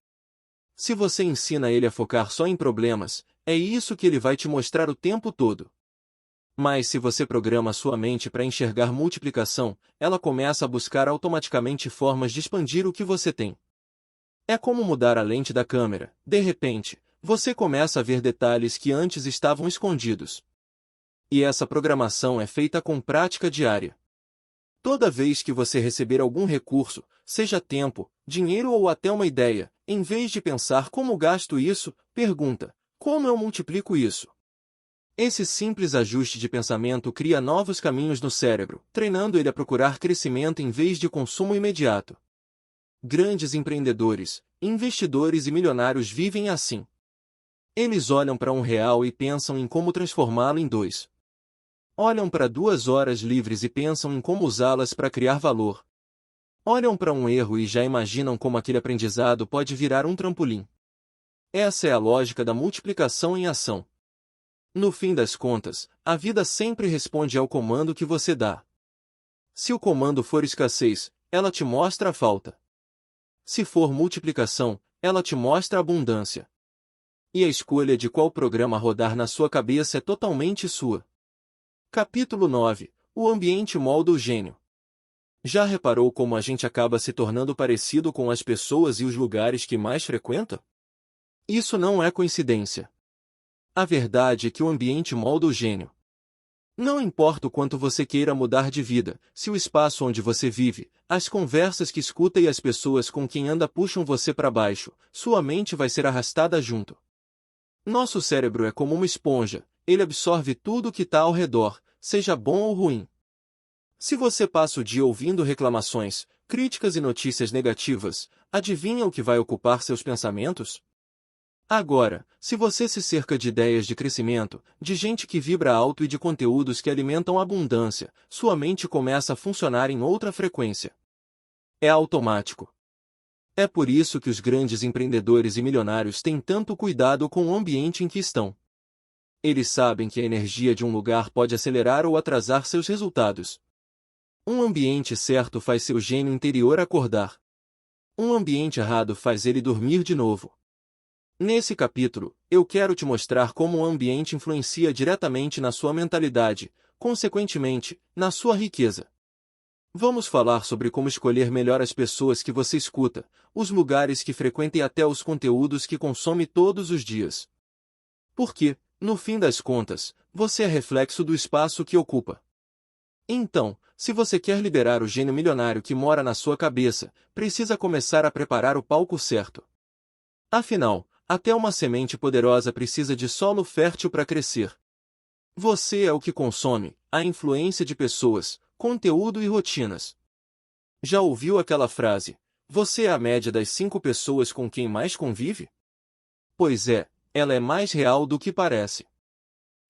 Se você ensina ele a focar só em problemas, é isso que ele vai te mostrar o tempo todo. Mas se você programa sua mente para enxergar multiplicação, ela começa a buscar automaticamente formas de expandir o que você tem. É como mudar a lente da câmera. De repente, você começa a ver detalhes que antes estavam escondidos. E essa programação é feita com prática diária. Toda vez que você receber algum recurso, seja tempo, dinheiro ou até uma ideia, em vez de pensar como gasto isso, pergunta: como eu multiplico isso? Esse simples ajuste de pensamento cria novos caminhos no cérebro, treinando ele a procurar crescimento em vez de consumo imediato. Grandes empreendedores, investidores e milionários vivem assim. Eles olham para R$ 1 e pensam em como transformá-lo em 2. Olham para 2 horas livres e pensam em como usá-las para criar valor. Olham para um erro e já imaginam como aquele aprendizado pode virar um trampolim. Essa é a lógica da multiplicação em ação. No fim das contas, a vida sempre responde ao comando que você dá. Se o comando for escassez, ela te mostra a falta. Se for multiplicação, ela te mostra a abundância. E a escolha de qual programa rodar na sua cabeça é totalmente sua. Capítulo 9. O ambiente molda o gênio. Já reparou como a gente acaba se tornando parecido com as pessoas e os lugares que mais frequenta? Isso não é coincidência. A verdade é que o ambiente molda o gênio. Não importa o quanto você queira mudar de vida, se o espaço onde você vive, as conversas que escuta e as pessoas com quem anda puxam você para baixo, sua mente vai ser arrastada junto. Nosso cérebro é como uma esponja, ele absorve tudo o que está ao redor, seja bom ou ruim. Se você passa o dia ouvindo reclamações, críticas e notícias negativas, adivinha o que vai ocupar seus pensamentos? Agora, se você se cerca de ideias de crescimento, de gente que vibra alto e de conteúdos que alimentam a abundância, sua mente começa a funcionar em outra frequência. É automático. É por isso que os grandes empreendedores e milionários têm tanto cuidado com o ambiente em que estão. Eles sabem que a energia de um lugar pode acelerar ou atrasar seus resultados. Um ambiente certo faz seu gênio interior acordar. Um ambiente errado faz ele dormir de novo. Nesse capítulo, eu quero te mostrar como o ambiente influencia diretamente na sua mentalidade, consequentemente, na sua riqueza. Vamos falar sobre como escolher melhor as pessoas que você escuta, os lugares que frequenta e até os conteúdos que consome todos os dias. Porque, no fim das contas, você é reflexo do espaço que ocupa. Então, se você quer liberar o gênio milionário que mora na sua cabeça, precisa começar a preparar o palco certo. Afinal, até uma semente poderosa precisa de solo fértil para crescer. Você é o que consome, a influência de pessoas, conteúdo e rotinas. Já ouviu aquela frase, você é a média das 5 pessoas com quem mais convive? Pois é, ela é mais real do que parece.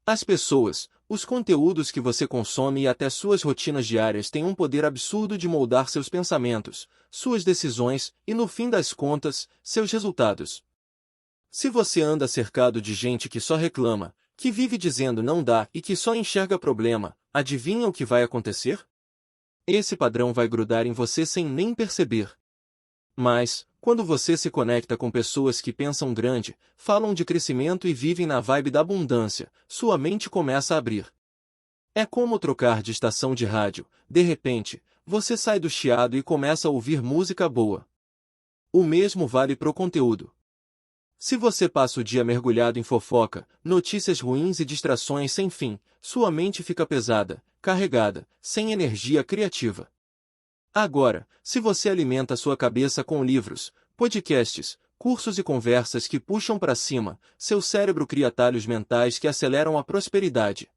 As pessoas, os conteúdos que você consome e até suas rotinas diárias têm um poder absurdo de moldar seus pensamentos, suas decisões e, no fim das contas, seus resultados. Se você anda cercado de gente que só reclama, que vive dizendo não dá e que só enxerga problema, adivinha o que vai acontecer? Esse padrão vai grudar em você sem nem perceber. Mas, quando você se conecta com pessoas que pensam grande, falam de crescimento e vivem na vibe da abundância, sua mente começa a abrir. É como trocar de estação de rádio, de repente, você sai do chiado e começa a ouvir música boa. O mesmo vale pro conteúdo. Se você passa o dia mergulhado em fofoca, notícias ruins e distrações sem fim, sua mente fica pesada, carregada, sem energia criativa. Agora, se você alimenta sua cabeça com livros, podcasts, cursos e conversas que puxam para cima, seu cérebro cria atalhos mentais que aceleram a prosperidade.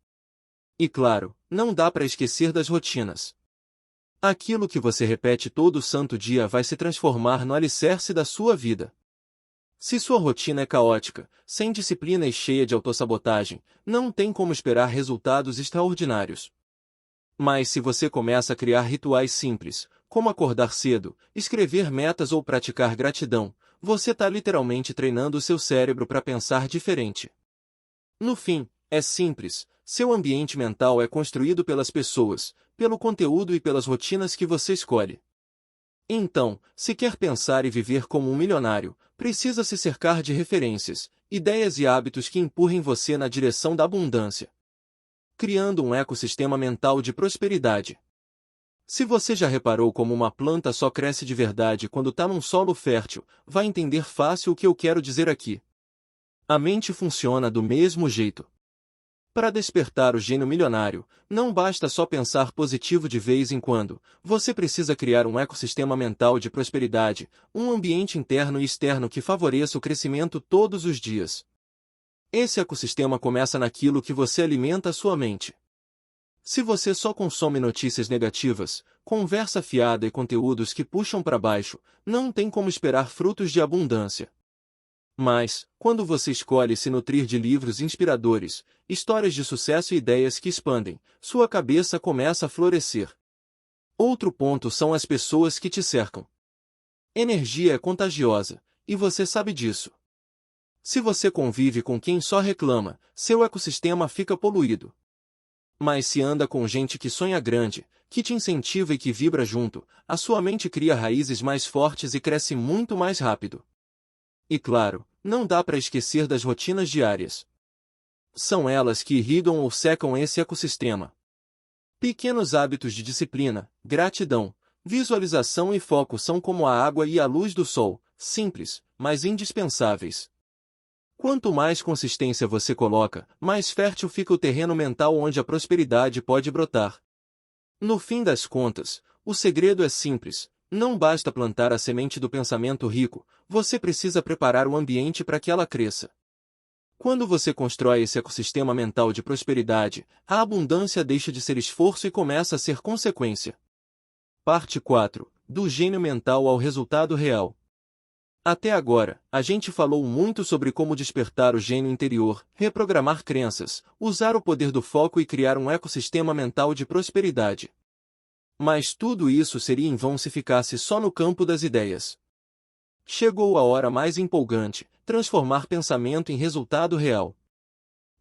E claro, não dá para esquecer das rotinas. Aquilo que você repete todo santo dia vai se transformar no alicerce da sua vida. Se sua rotina é caótica, sem disciplina e cheia de autossabotagem, não tem como esperar resultados extraordinários. Mas se você começa a criar rituais simples, como acordar cedo, escrever metas ou praticar gratidão, você está literalmente treinando o seu cérebro para pensar diferente. No fim, é simples, seu ambiente mental é construído pelas pessoas, pelo conteúdo e pelas rotinas que você escolhe. Então, se quer pensar e viver como um milionário, precisa se cercar de referências, ideias e hábitos que empurrem você na direção da abundância, criando um ecossistema mental de prosperidade. Se você já reparou como uma planta só cresce de verdade quando está num solo fértil, vai entender fácil o que eu quero dizer aqui. A mente funciona do mesmo jeito. Para despertar o gênio milionário, não basta só pensar positivo de vez em quando, você precisa criar um ecossistema mental de prosperidade, um ambiente interno e externo que favoreça o crescimento todos os dias. Esse ecossistema começa naquilo que você alimenta a sua mente. Se você só consome notícias negativas, conversa fiada e conteúdos que puxam para baixo, não tem como esperar frutos de abundância. Mas, quando você escolhe se nutrir de livros inspiradores, histórias de sucesso e ideias que expandem, sua cabeça começa a florescer. Outro ponto são as pessoas que te cercam. Energia é contagiosa, e você sabe disso. Se você convive com quem só reclama, seu ecossistema fica poluído. Mas se anda com gente que sonha grande, que te incentiva e que vibra junto, a sua mente cria raízes mais fortes e cresce muito mais rápido. E claro, não dá para esquecer das rotinas diárias. São elas que irrigam ou secam esse ecossistema. Pequenos hábitos de disciplina, gratidão, visualização e foco são como a água e a luz do sol, simples, mas indispensáveis. Quanto mais consistência você coloca, mais fértil fica o terreno mental onde a prosperidade pode brotar. No fim das contas, o segredo é simples: não basta plantar a semente do pensamento rico, você precisa preparar o ambiente para que ela cresça. Quando você constrói esse ecossistema mental de prosperidade, a abundância deixa de ser esforço e começa a ser consequência. Parte 4. Do gênio mental ao resultado real. Até agora, a gente falou muito sobre como despertar o gênio interior, reprogramar crenças, usar o poder do foco e criar um ecossistema mental de prosperidade. Mas tudo isso seria em vão se ficasse só no campo das ideias. Chegou a hora mais empolgante: transformar pensamento em resultado real.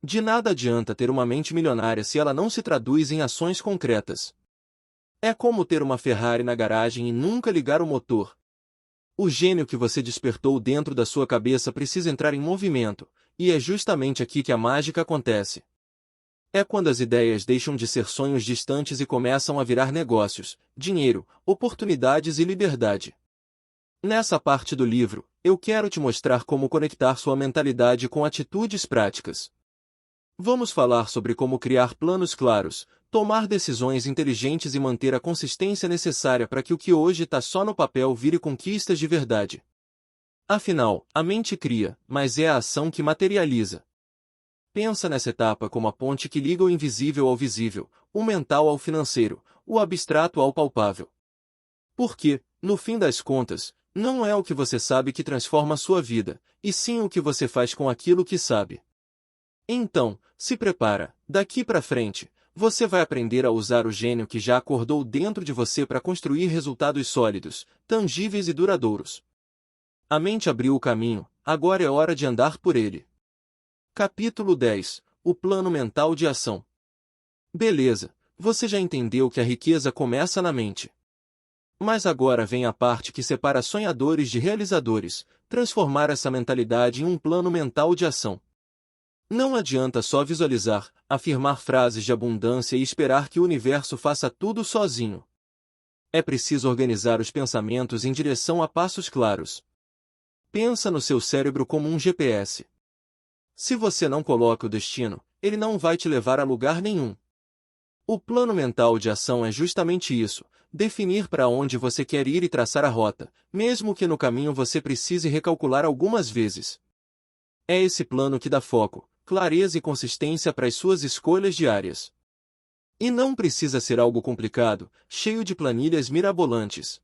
De nada adianta ter uma mente milionária se ela não se traduz em ações concretas. É como ter uma Ferrari na garagem e nunca ligar o motor. O gênio que você despertou dentro da sua cabeça precisa entrar em movimento, e é justamente aqui que a mágica acontece. É quando as ideias deixam de ser sonhos distantes e começam a virar negócios, dinheiro, oportunidades e liberdade. Nessa parte do livro, eu quero te mostrar como conectar sua mentalidade com atitudes práticas. Vamos falar sobre como criar planos claros, tomar decisões inteligentes e manter a consistência necessária para que o que hoje está só no papel vire conquistas de verdade. Afinal, a mente cria, mas é a ação que materializa. Pensa nessa etapa como a ponte que liga o invisível ao visível, o mental ao financeiro, o abstrato ao palpável. Porque, no fim das contas, não é o que você sabe que transforma a sua vida, e sim o que você faz com aquilo que sabe. Então, se prepara, daqui para frente, você vai aprender a usar o gênio que já acordou dentro de você para construir resultados sólidos, tangíveis e duradouros. A mente abriu o caminho, agora é hora de andar por ele. Capítulo 10. O plano mental de ação. Beleza, você já entendeu que a riqueza começa na mente. Mas agora vem a parte que separa sonhadores de realizadores: transformar essa mentalidade em um plano mental de ação. Não adianta só visualizar, afirmar frases de abundância e esperar que o universo faça tudo sozinho. É preciso organizar os pensamentos em direção a passos claros. Pensa no seu cérebro como um GPS. Se você não coloca o destino, ele não vai te levar a lugar nenhum. O plano mental de ação é justamente isso: definir para onde você quer ir e traçar a rota, mesmo que no caminho você precise recalcular algumas vezes. É esse plano que dá foco, clareza e consistência para as suas escolhas diárias. E não precisa ser algo complicado, cheio de planilhas mirabolantes.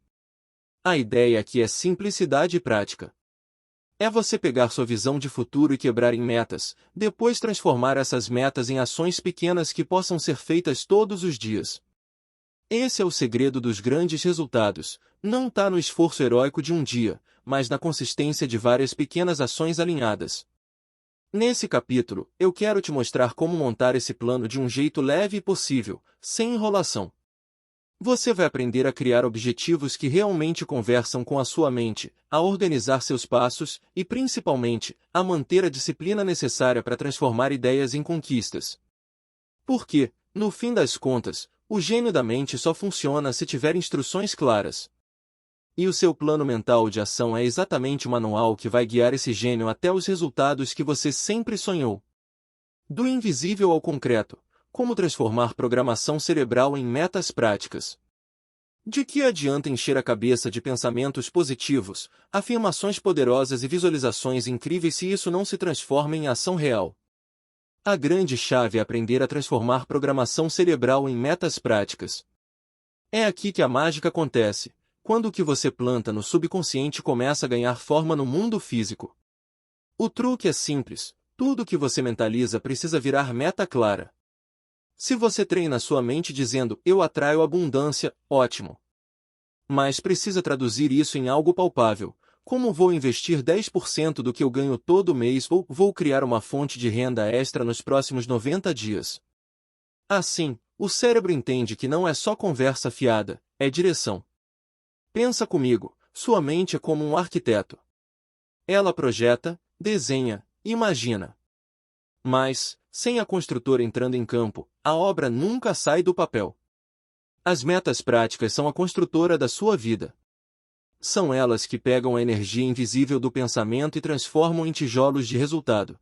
A ideia aqui é simplicidade e prática. É você pegar sua visão de futuro e quebrar em metas, depois transformar essas metas em ações pequenas que possam ser feitas todos os dias. Esse é o segredo dos grandes resultados: não está no esforço heróico de um dia, mas na consistência de várias pequenas ações alinhadas. Nesse capítulo, eu quero te mostrar como montar esse plano de um jeito leve e possível, sem enrolação. Você vai aprender a criar objetivos que realmente conversam com a sua mente, a organizar seus passos e, principalmente, a manter a disciplina necessária para transformar ideias em conquistas. Porque, no fim das contas, o gênio da mente só funciona se tiver instruções claras. E o seu plano mental de ação é exatamente o manual que vai guiar esse gênio até os resultados que você sempre sonhou. Do invisível ao concreto: como transformar programação cerebral em metas práticas. De que adianta encher a cabeça de pensamentos positivos, afirmações poderosas e visualizações incríveis se isso não se transforma em ação real? A grande chave é aprender a transformar programação cerebral em metas práticas. É aqui que a mágica acontece, quando o que você planta no subconsciente começa a ganhar forma no mundo físico. O truque é simples: tudo que você mentaliza precisa virar meta clara. Se você treina sua mente dizendo "eu atraio abundância", ótimo. Mas precisa traduzir isso em algo palpável. Como vou investir 10% do que eu ganho todo mês ou vou criar uma fonte de renda extra nos próximos 90 dias? Assim, o cérebro entende que não é só conversa fiada, é direção. Pensa comigo, sua mente é como um arquiteto. Ela projeta, desenha, imagina. Mas, sem a construtora entrando em campo, a obra nunca sai do papel. As metas práticas são a construtora da sua vida. São elas que pegam a energia invisível do pensamento e transformam em tijolos de resultado.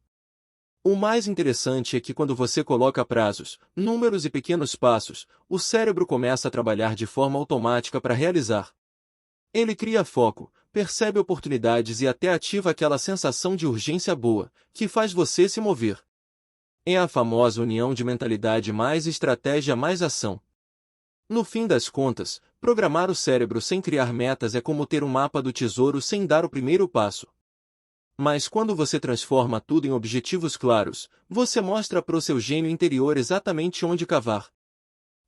O mais interessante é que quando você coloca prazos, números e pequenos passos, o cérebro começa a trabalhar de forma automática para realizar. Ele cria foco, percebe oportunidades e até ativa aquela sensação de urgência boa, que faz você se mover. É a famosa união de mentalidade mais estratégia mais ação. No fim das contas, programar o cérebro sem criar metas é como ter um mapa do tesouro sem dar o primeiro passo. Mas quando você transforma tudo em objetivos claros, você mostra para o seu gênio interior exatamente onde cavar.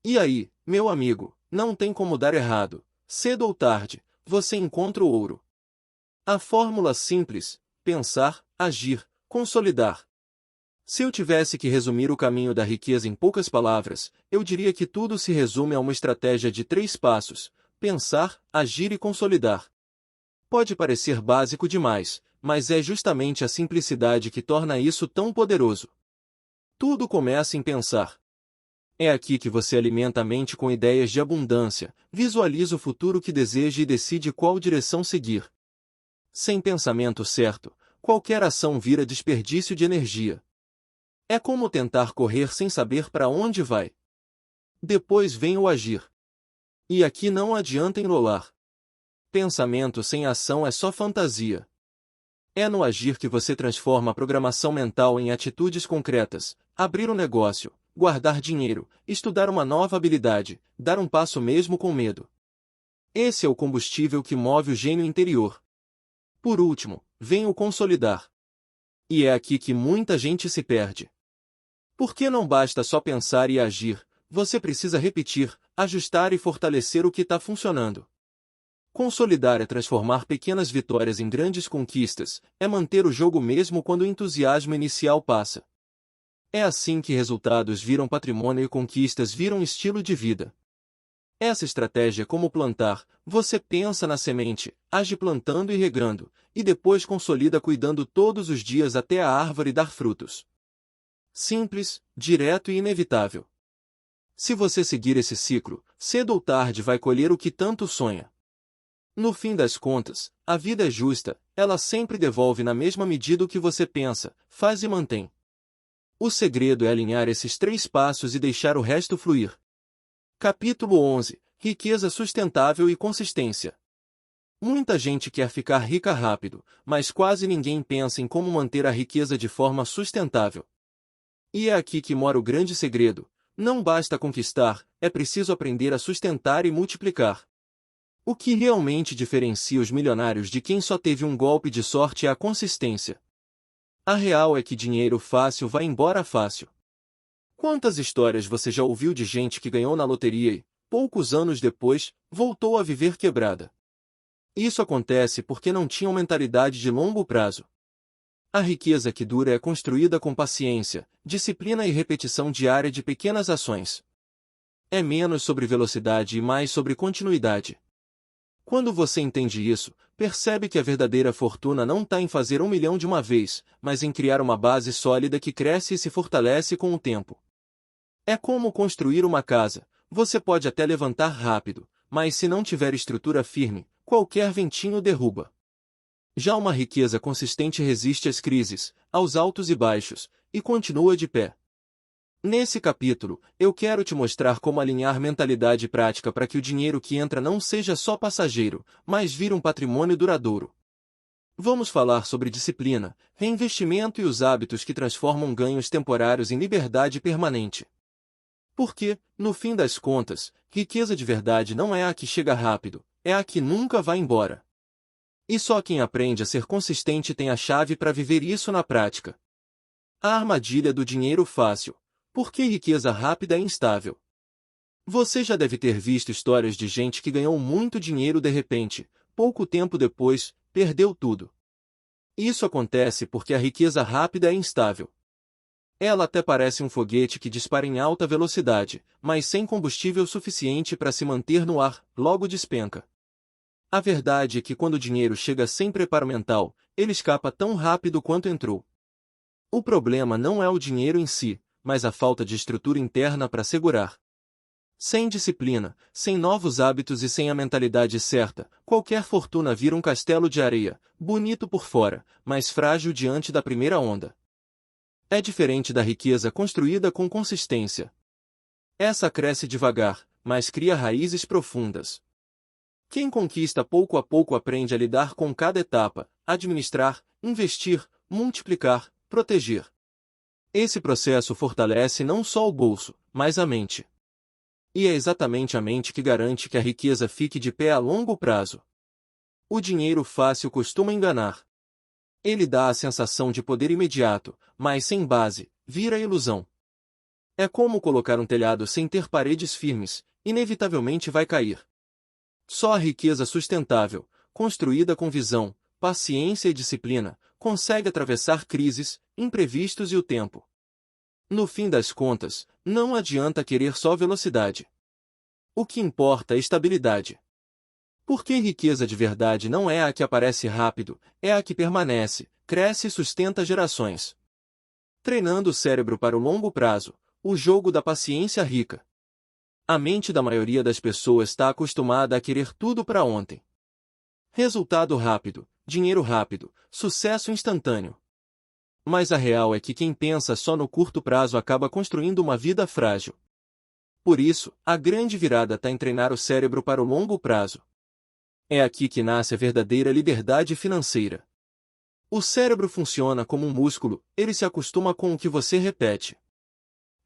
E aí, meu amigo, não tem como dar errado. Cedo ou tarde, você encontra o ouro. A fórmula simples: pensar, agir, consolidar. Se eu tivesse que resumir o caminho da riqueza em poucas palavras, eu diria que tudo se resume a uma estratégia de 3 passos: pensar, agir e consolidar. Pode parecer básico demais, mas é justamente a simplicidade que torna isso tão poderoso. Tudo começa em pensar. É aqui que você alimenta a mente com ideias de abundância, visualiza o futuro que deseja e decide qual direção seguir. Sem pensamento certo, qualquer ação vira desperdício de energia. É como tentar correr sem saber para onde vai. Depois vem o agir. E aqui não adianta enrolar. Pensamento sem ação é só fantasia. É no agir que você transforma a programação mental em atitudes concretas: abrir um negócio, guardar dinheiro, estudar uma nova habilidade, dar um passo mesmo com medo. Esse é o combustível que move o gênio interior. Por último, vem o consolidar. E é aqui que muita gente se perde. Porque não basta só pensar e agir, você precisa repetir, ajustar e fortalecer o que está funcionando. Consolidar é transformar pequenas vitórias em grandes conquistas, é manter o jogo mesmo quando o entusiasmo inicial passa. É assim que resultados viram patrimônio e conquistas viram estilo de vida. Essa estratégia é como plantar: você pensa na semente, age plantando e regando, e depois consolida cuidando todos os dias até a árvore dar frutos. Simples, direto e inevitável. Se você seguir esse ciclo, cedo ou tarde vai colher o que tanto sonha. No fim das contas, a vida é justa, ela sempre devolve na mesma medida o que você pensa, faz e mantém. O segredo é alinhar esses 3 passos e deixar o resto fluir. Capítulo 11: Riqueza sustentável e consistência. Muita gente quer ficar rica rápido, mas quase ninguém pensa em como manter a riqueza de forma sustentável. E é aqui que mora o grande segredo: não basta conquistar, é preciso aprender a sustentar e multiplicar. O que realmente diferencia os milionários de quem só teve um golpe de sorte é a consistência. A real é que dinheiro fácil vai embora fácil. Quantas histórias você já ouviu de gente que ganhou na loteria e, poucos anos depois, voltou a viver quebrada? Isso acontece porque não tinham mentalidade de longo prazo. A riqueza que dura é construída com paciência, disciplina e repetição diária de pequenas ações. É menos sobre velocidade e mais sobre continuidade. Quando você entende isso, percebe que a verdadeira fortuna não está em fazer 1 milhão de uma vez, mas em criar uma base sólida que cresce e se fortalece com o tempo. É como construir uma casa: você pode até levantar rápido, mas se não tiver estrutura firme, qualquer ventinho derruba. Já uma riqueza consistente resiste às crises, aos altos e baixos, e continua de pé. Nesse capítulo, eu quero te mostrar como alinhar mentalidade e prática para que o dinheiro que entra não seja só passageiro, mas vire um patrimônio duradouro. Vamos falar sobre disciplina, reinvestimento e os hábitos que transformam ganhos temporários em liberdade permanente. Porque, no fim das contas, riqueza de verdade não é a que chega rápido, é a que nunca vai embora. E só quem aprende a ser consistente tem a chave para viver isso na prática. A armadilha do dinheiro fácil. Por que riqueza rápida é instável? Você já deve ter visto histórias de gente que ganhou muito dinheiro de repente, pouco tempo depois, perdeu tudo. Isso acontece porque a riqueza rápida é instável. Ela até parece um foguete que dispara em alta velocidade, mas sem combustível suficiente para se manter no ar, logo despenca. A verdade é que quando o dinheiro chega sem preparo mental, ele escapa tão rápido quanto entrou. O problema não é o dinheiro em si, mas a falta de estrutura interna para segurar. Sem disciplina, sem novos hábitos e sem a mentalidade certa, qualquer fortuna vira um castelo de areia, bonito por fora, mas frágil diante da primeira onda. É diferente da riqueza construída com consistência. Essa cresce devagar, mas cria raízes profundas. Quem conquista pouco a pouco aprende a lidar com cada etapa, administrar, investir, multiplicar, proteger. Esse processo fortalece não só o bolso, mas a mente. E é exatamente a mente que garante que a riqueza fique de pé a longo prazo. O dinheiro fácil costuma enganar. Ele dá a sensação de poder imediato, mas sem base, vira ilusão. É como colocar um telhado sem ter paredes firmes, inevitavelmente vai cair. Só a riqueza sustentável, construída com visão, paciência e disciplina, consegue atravessar crises, imprevistos e o tempo. No fim das contas, não adianta querer só velocidade. O que importa é estabilidade. Porque riqueza de verdade não é a que aparece rápido, é a que permanece, cresce e sustenta gerações. Treinando o cérebro para o longo prazo, o jogo da paciência rica. A mente da maioria das pessoas está acostumada a querer tudo para ontem. Resultado rápido, dinheiro rápido, sucesso instantâneo. Mas a real é que quem pensa só no curto prazo acaba construindo uma vida frágil. Por isso, a grande virada está em treinar o cérebro para o longo prazo. É aqui que nasce a verdadeira liberdade financeira. O cérebro funciona como um músculo, ele se acostuma com o que você repete.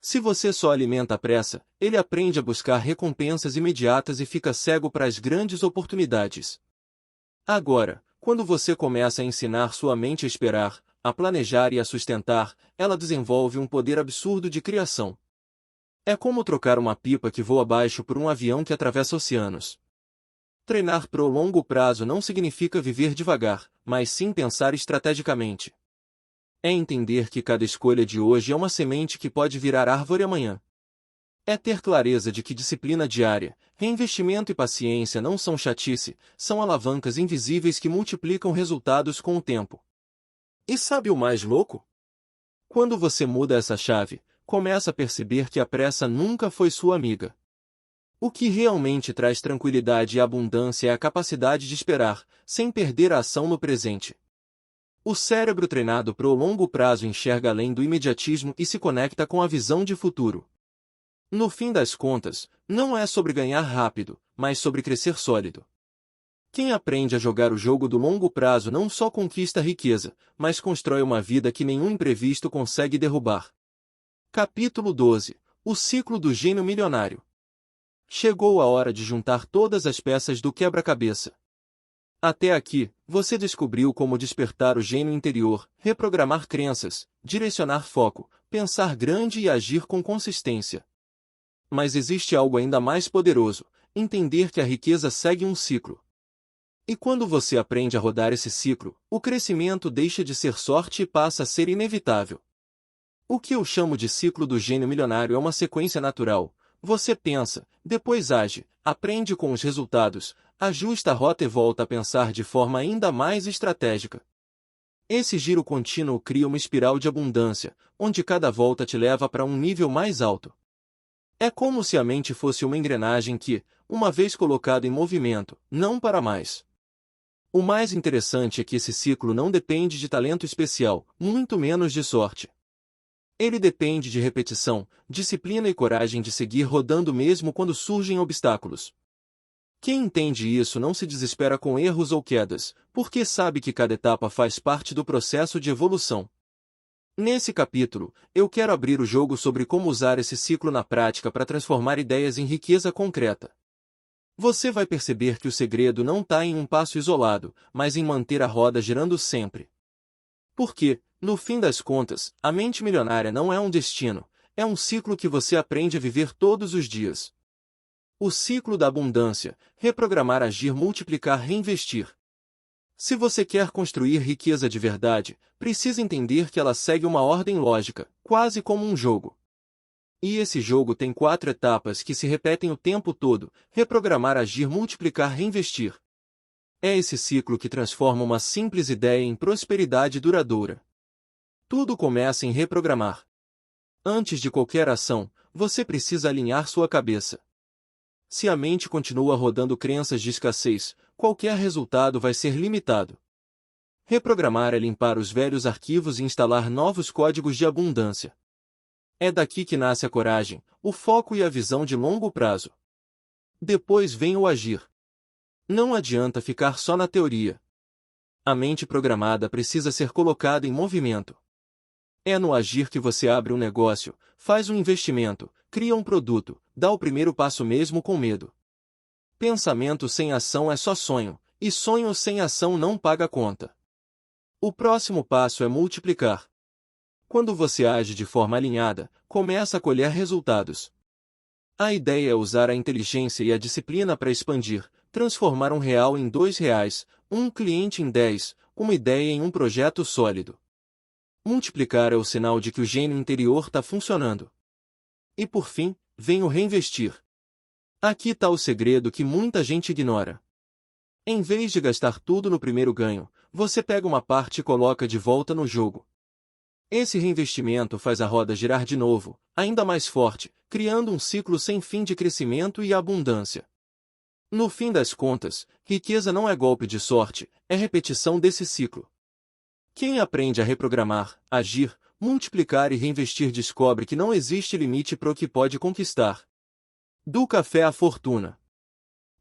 Se você só alimenta a pressa, ele aprende a buscar recompensas imediatas e fica cego para as grandes oportunidades. Agora, quando você começa a ensinar sua mente a esperar, a planejar e a sustentar, ela desenvolve um poder absurdo de criação. É como trocar uma pipa que voa abaixo por um avião que atravessa oceanos. Treinar para o longo prazo não significa viver devagar, mas sim pensar estrategicamente. É entender que cada escolha de hoje é uma semente que pode virar árvore amanhã. É ter clareza de que disciplina diária, reinvestimento e paciência não são chatice, são alavancas invisíveis que multiplicam resultados com o tempo. E sabe o mais louco? Quando você muda essa chave, começa a perceber que a pressa nunca foi sua amiga. O que realmente traz tranquilidade e abundância é a capacidade de esperar, sem perder a ação no presente. O cérebro treinado para o longo prazo enxerga além do imediatismo e se conecta com a visão de futuro. No fim das contas, não é sobre ganhar rápido, mas sobre crescer sólido. Quem aprende a jogar o jogo do longo prazo não só conquista riqueza, mas constrói uma vida que nenhum imprevisto consegue derrubar. Capítulo 12. O ciclo do gênio milionário. Chegou a hora de juntar todas as peças do quebra-cabeça. Até aqui, você descobriu como despertar o gênio interior, reprogramar crenças, direcionar foco, pensar grande e agir com consistência. Mas existe algo ainda mais poderoso: entender que a riqueza segue um ciclo. E quando você aprende a rodar esse ciclo, o crescimento deixa de ser sorte e passa a ser inevitável. O que eu chamo de ciclo do gênio milionário é uma sequência natural. Você pensa, depois age, aprende com os resultados, ajusta a rota e volta a pensar de forma ainda mais estratégica. Esse giro contínuo cria uma espiral de abundância, onde cada volta te leva para um nível mais alto. É como se a mente fosse uma engrenagem que, uma vez colocada em movimento, não para mais. O mais interessante é que esse ciclo não depende de talento especial, muito menos de sorte. Ele depende de repetição, disciplina e coragem de seguir rodando mesmo quando surgem obstáculos. Quem entende isso não se desespera com erros ou quedas, porque sabe que cada etapa faz parte do processo de evolução. Nesse capítulo, eu quero abrir o jogo sobre como usar esse ciclo na prática para transformar ideias em riqueza concreta. Você vai perceber que o segredo não está em um passo isolado, mas em manter a roda girando sempre. Porque, no fim das contas, a mente milionária não é um destino, é um ciclo que você aprende a viver todos os dias. O ciclo da abundância: reprogramar, agir, multiplicar, reinvestir. Se você quer construir riqueza de verdade, precisa entender que ela segue uma ordem lógica, quase como um jogo. E esse jogo tem 4 etapas que se repetem o tempo todo: reprogramar, agir, multiplicar, reinvestir. É esse ciclo que transforma uma simples ideia em prosperidade duradoura. Tudo começa em reprogramar. Antes de qualquer ação, você precisa alinhar sua cabeça. Se a mente continua rodando crenças de escassez, qualquer resultado vai ser limitado. Reprogramar é limpar os velhos arquivos e instalar novos códigos de abundância. É daqui que nasce a coragem, o foco e a visão de longo prazo. Depois vem o agir. Não adianta ficar só na teoria. A mente programada precisa ser colocada em movimento. É no agir que você abre um negócio, faz um investimento, cria um produto, dá o primeiro passo mesmo com medo. Pensamento sem ação é só sonho, e sonho sem ação não paga conta. O próximo passo é multiplicar. Quando você age de forma alinhada, começa a colher resultados. A ideia é usar a inteligência e a disciplina para expandir, transformar R$ 1 em R$ 2, um cliente em 10, uma ideia em um projeto sólido. Multiplicar é o sinal de que o gênio interior está funcionando. E por fim, vem o reinvestir. Aqui está o segredo que muita gente ignora. Em vez de gastar tudo no primeiro ganho, você pega uma parte e coloca de volta no jogo. Esse reinvestimento faz a roda girar de novo, ainda mais forte, criando um ciclo sem fim de crescimento e abundância. No fim das contas, riqueza não é golpe de sorte, é repetição desse ciclo. Quem aprende a reprogramar, agir, multiplicar e reinvestir descobre que não existe limite para o que pode conquistar. Do café à fortuna.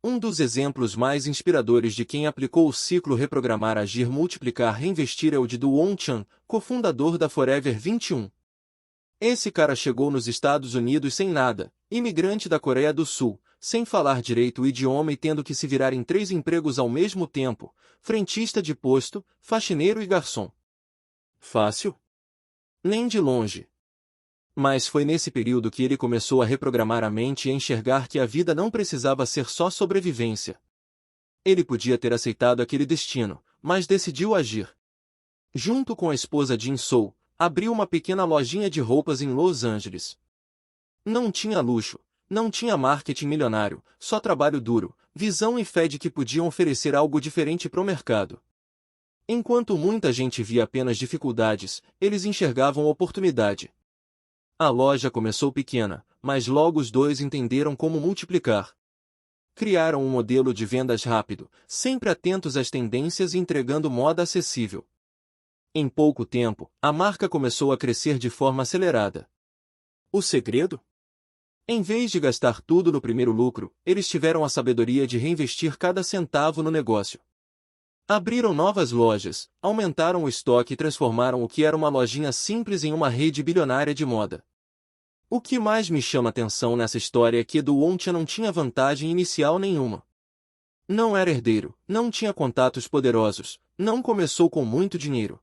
Um dos exemplos mais inspiradores de quem aplicou o ciclo reprogramar, agir, multiplicar, reinvestir é o de Duong Chan, cofundador da Forever 21. Esse cara chegou nos Estados Unidos sem nada, imigrante da Coreia do Sul, sem falar direito o idioma e tendo que se virar em 3 empregos ao mesmo tempo: frentista de posto, faxineiro e garçom. Fácil? Nem de longe. Mas foi nesse período que ele começou a reprogramar a mente e a enxergar que a vida não precisava ser só sobrevivência. Ele podia ter aceitado aquele destino, mas decidiu agir. Junto com a esposa Jin Soo, abriu uma pequena lojinha de roupas em Los Angeles. Não tinha luxo, não tinha marketing milionário, só trabalho duro, visão e fé de que podiam oferecer algo diferente para o mercado. Enquanto muita gente via apenas dificuldades, eles enxergavam oportunidade. A loja começou pequena, mas logo os dois entenderam como multiplicar. Criaram um modelo de vendas rápido, sempre atentos às tendências e entregando moda acessível. Em pouco tempo, a marca começou a crescer de forma acelerada. O segredo? Em vez de gastar tudo no primeiro lucro, eles tiveram a sabedoria de reinvestir cada centavo no negócio. Abriram novas lojas, aumentaram o estoque e transformaram o que era uma lojinha simples em uma rede bilionária de moda. O que mais me chama atenção nessa história é que Duong Chan não tinha vantagem inicial nenhuma. Não era herdeiro, não tinha contatos poderosos, não começou com muito dinheiro.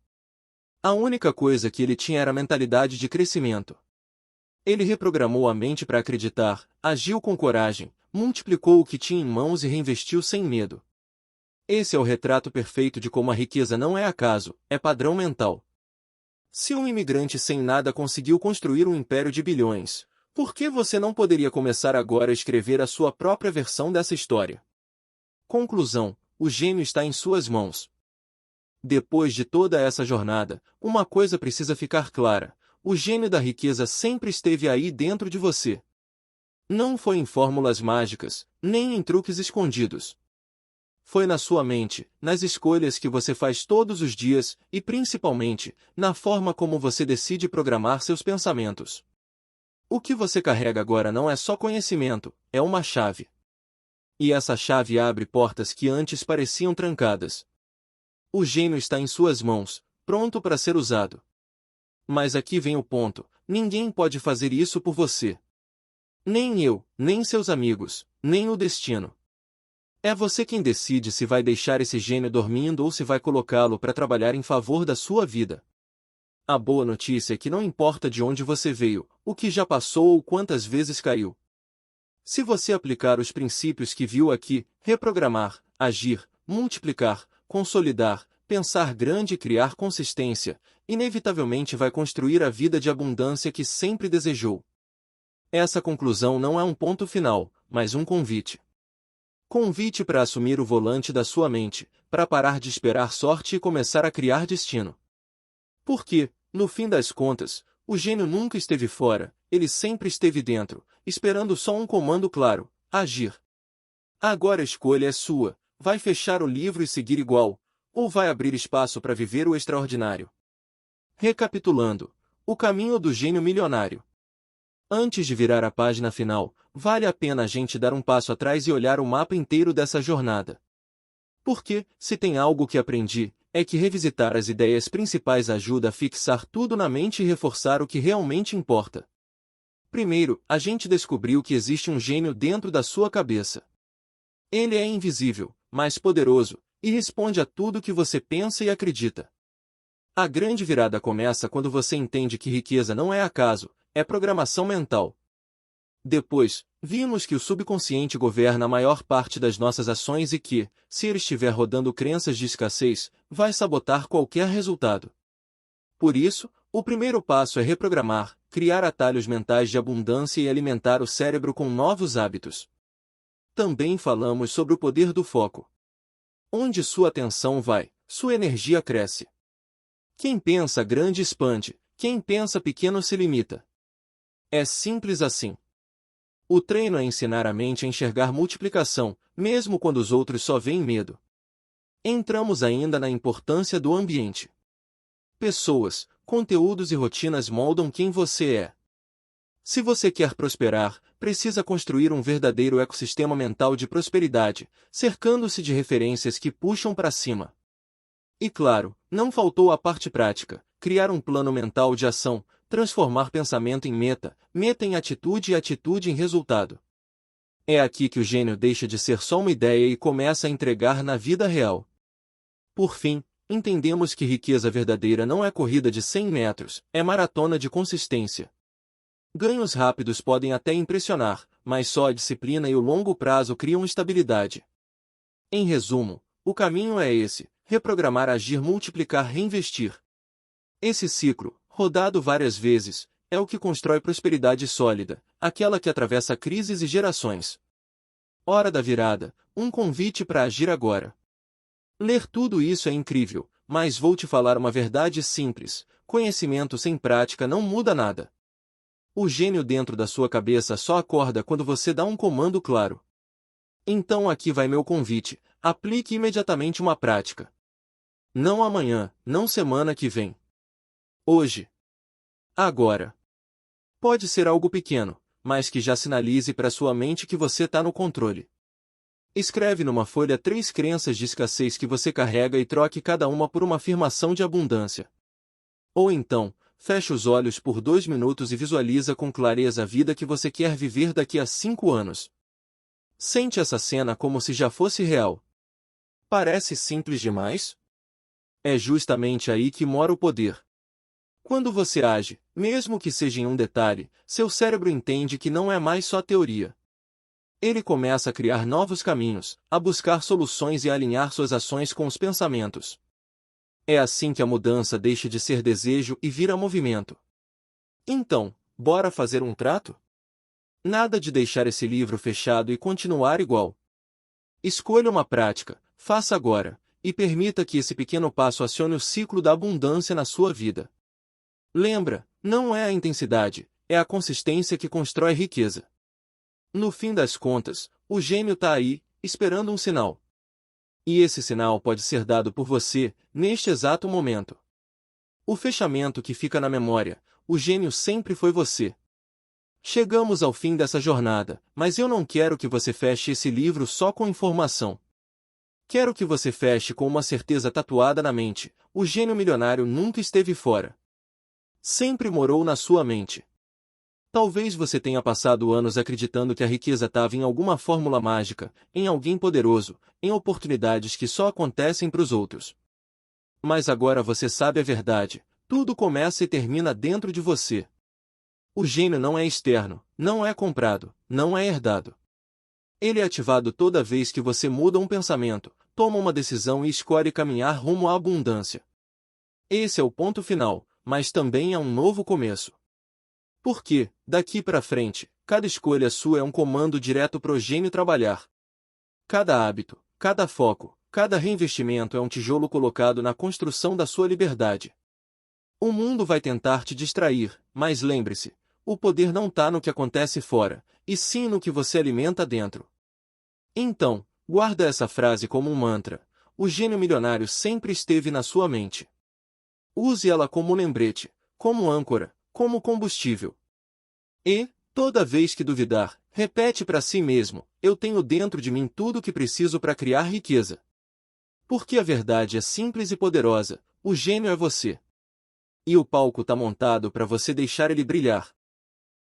A única coisa que ele tinha era a mentalidade de crescimento. Ele reprogramou a mente para acreditar, agiu com coragem, multiplicou o que tinha em mãos e reinvestiu sem medo. Esse é o retrato perfeito de como a riqueza não é acaso, é padrão mental. Se um imigrante sem nada conseguiu construir um império de bilhões, por que você não poderia começar agora a escrever a sua própria versão dessa história? Conclusão: o gênio está em suas mãos. Depois de toda essa jornada, uma coisa precisa ficar clara: o gênio da riqueza sempre esteve aí dentro de você. Não foi em fórmulas mágicas, nem em truques escondidos. Foi na sua mente, nas escolhas que você faz todos os dias, e principalmente, na forma como você decide programar seus pensamentos. O que você carrega agora não é só conhecimento, é uma chave. E essa chave abre portas que antes pareciam trancadas. O gênio está em suas mãos, pronto para ser usado. Mas aqui vem o ponto: ninguém pode fazer isso por você. Nem eu, nem seus amigos, nem o destino. É você quem decide se vai deixar esse gênio dormindo ou se vai colocá-lo para trabalhar em favor da sua vida. A boa notícia é que não importa de onde você veio, o que já passou ou quantas vezes caiu. Se você aplicar os princípios que viu aqui, reprogramar, agir, multiplicar, consolidar, pensar grande e criar consistência, inevitavelmente vai construir a vida de abundância que sempre desejou. Essa conclusão não é um ponto final, mas um convite. Convite para assumir o volante da sua mente, para parar de esperar sorte e começar a criar destino. Porque, no fim das contas, o gênio nunca esteve fora, ele sempre esteve dentro, esperando só um comando claro: agir. Agora a escolha é sua: vai fechar o livro e seguir igual, ou vai abrir espaço para viver o extraordinário? Recapitulando, o caminho do gênio milionário. Antes de virar a página final, vale a pena a gente dar um passo atrás e olhar o mapa inteiro dessa jornada. Porque, se tem algo que aprendi, é que revisitar as ideias principais ajuda a fixar tudo na mente e reforçar o que realmente importa. Primeiro, a gente descobriu que existe um gênio dentro da sua cabeça. Ele é invisível, mas poderoso, e responde a tudo que você pensa e acredita. A grande virada começa quando você entende que riqueza não é acaso, é programação mental. Depois, vimos que o subconsciente governa a maior parte das nossas ações e que, se ele estiver rodando crenças de escassez, vai sabotar qualquer resultado. Por isso, o primeiro passo é reprogramar, criar atalhos mentais de abundância e alimentar o cérebro com novos hábitos. Também falamos sobre o poder do foco. Onde sua atenção vai, sua energia cresce. Quem pensa grande expande, quem pensa pequeno se limita. É simples assim. O treino é ensinar a mente a enxergar multiplicação, mesmo quando os outros só veem medo. Entramos ainda na importância do ambiente. Pessoas, conteúdos e rotinas moldam quem você é. Se você quer prosperar, precisa construir um verdadeiro ecossistema mental de prosperidade, cercando-se de referências que puxam para cima. E claro, não faltou a parte prática: criar um plano mental de ação, transformar pensamento em meta, meta em atitude e atitude em resultado. É aqui que o gênio deixa de ser só uma ideia e começa a entregar na vida real. Por fim, entendemos que riqueza verdadeira não é corrida de 100 metros, é maratona de consistência. Ganhos rápidos podem até impressionar, mas só a disciplina e o longo prazo criam estabilidade. Em resumo, o caminho é esse: reprogramar, agir, multiplicar, reinvestir. Esse ciclo, rodado várias vezes, é o que constrói prosperidade sólida, aquela que atravessa crises e gerações. Hora da virada, um convite para agir agora. Ler tudo isso é incrível, mas vou te falar uma verdade simples: conhecimento sem prática não muda nada. O gênio dentro da sua cabeça só acorda quando você dá um comando claro. Então aqui vai meu convite: aplique imediatamente uma prática. Não amanhã, não semana que vem. Hoje. Agora. Pode ser algo pequeno, mas que já sinalize para sua mente que você está no controle. Escreve numa folha 3 crenças de escassez que você carrega e troque cada uma por uma afirmação de abundância. Ou então, feche os olhos por 2 minutos e visualiza com clareza a vida que você quer viver daqui a 5 anos. Sente essa cena como se já fosse real. Parece simples demais? É justamente aí que mora o poder. Quando você age, mesmo que seja em um detalhe, seu cérebro entende que não é mais só teoria. Ele começa a criar novos caminhos, a buscar soluções e a alinhar suas ações com os pensamentos. É assim que a mudança deixa de ser desejo e vira movimento. Então, bora fazer um trato? Nada de deixar esse livro fechado e continuar igual. Escolha uma prática, faça agora, e permita que esse pequeno passo acione o ciclo da abundância na sua vida. Lembra, não é a intensidade, é a consistência que constrói riqueza. No fim das contas, o gênio está aí, esperando um sinal. E esse sinal pode ser dado por você, neste exato momento. O fechamento que fica na memória: o gênio sempre foi você. Chegamos ao fim dessa jornada, mas eu não quero que você feche esse livro só com informação. Quero que você feche com uma certeza tatuada na mente: o gênio milionário nunca esteve fora. Sempre morou na sua mente. Talvez você tenha passado anos acreditando que a riqueza estava em alguma fórmula mágica, em alguém poderoso, em oportunidades que só acontecem para os outros. Mas agora você sabe a verdade: Tudo começa e termina dentro de você. O gênio não é externo, não é comprado, não é herdado. Ele é ativado toda vez que você muda um pensamento, toma uma decisão e escolhe caminhar rumo à abundância. Esse é o ponto final, mas também é um novo começo. Porque, daqui para frente, cada escolha sua é um comando direto pro gênio trabalhar. Cada hábito, cada foco, cada reinvestimento é um tijolo colocado na construção da sua liberdade. O mundo vai tentar te distrair, mas lembre-se, o poder não está no que acontece fora, e sim no que você alimenta dentro. Então, guarda essa frase como um mantra: o gênio milionário sempre esteve na sua mente. Use ela como lembrete, como âncora, como combustível. E, toda vez que duvidar, repete para si mesmo: eu tenho dentro de mim tudo o que preciso para criar riqueza. Porque a verdade é simples e poderosa: o gênio é você. E o palco está montado para você deixar ele brilhar.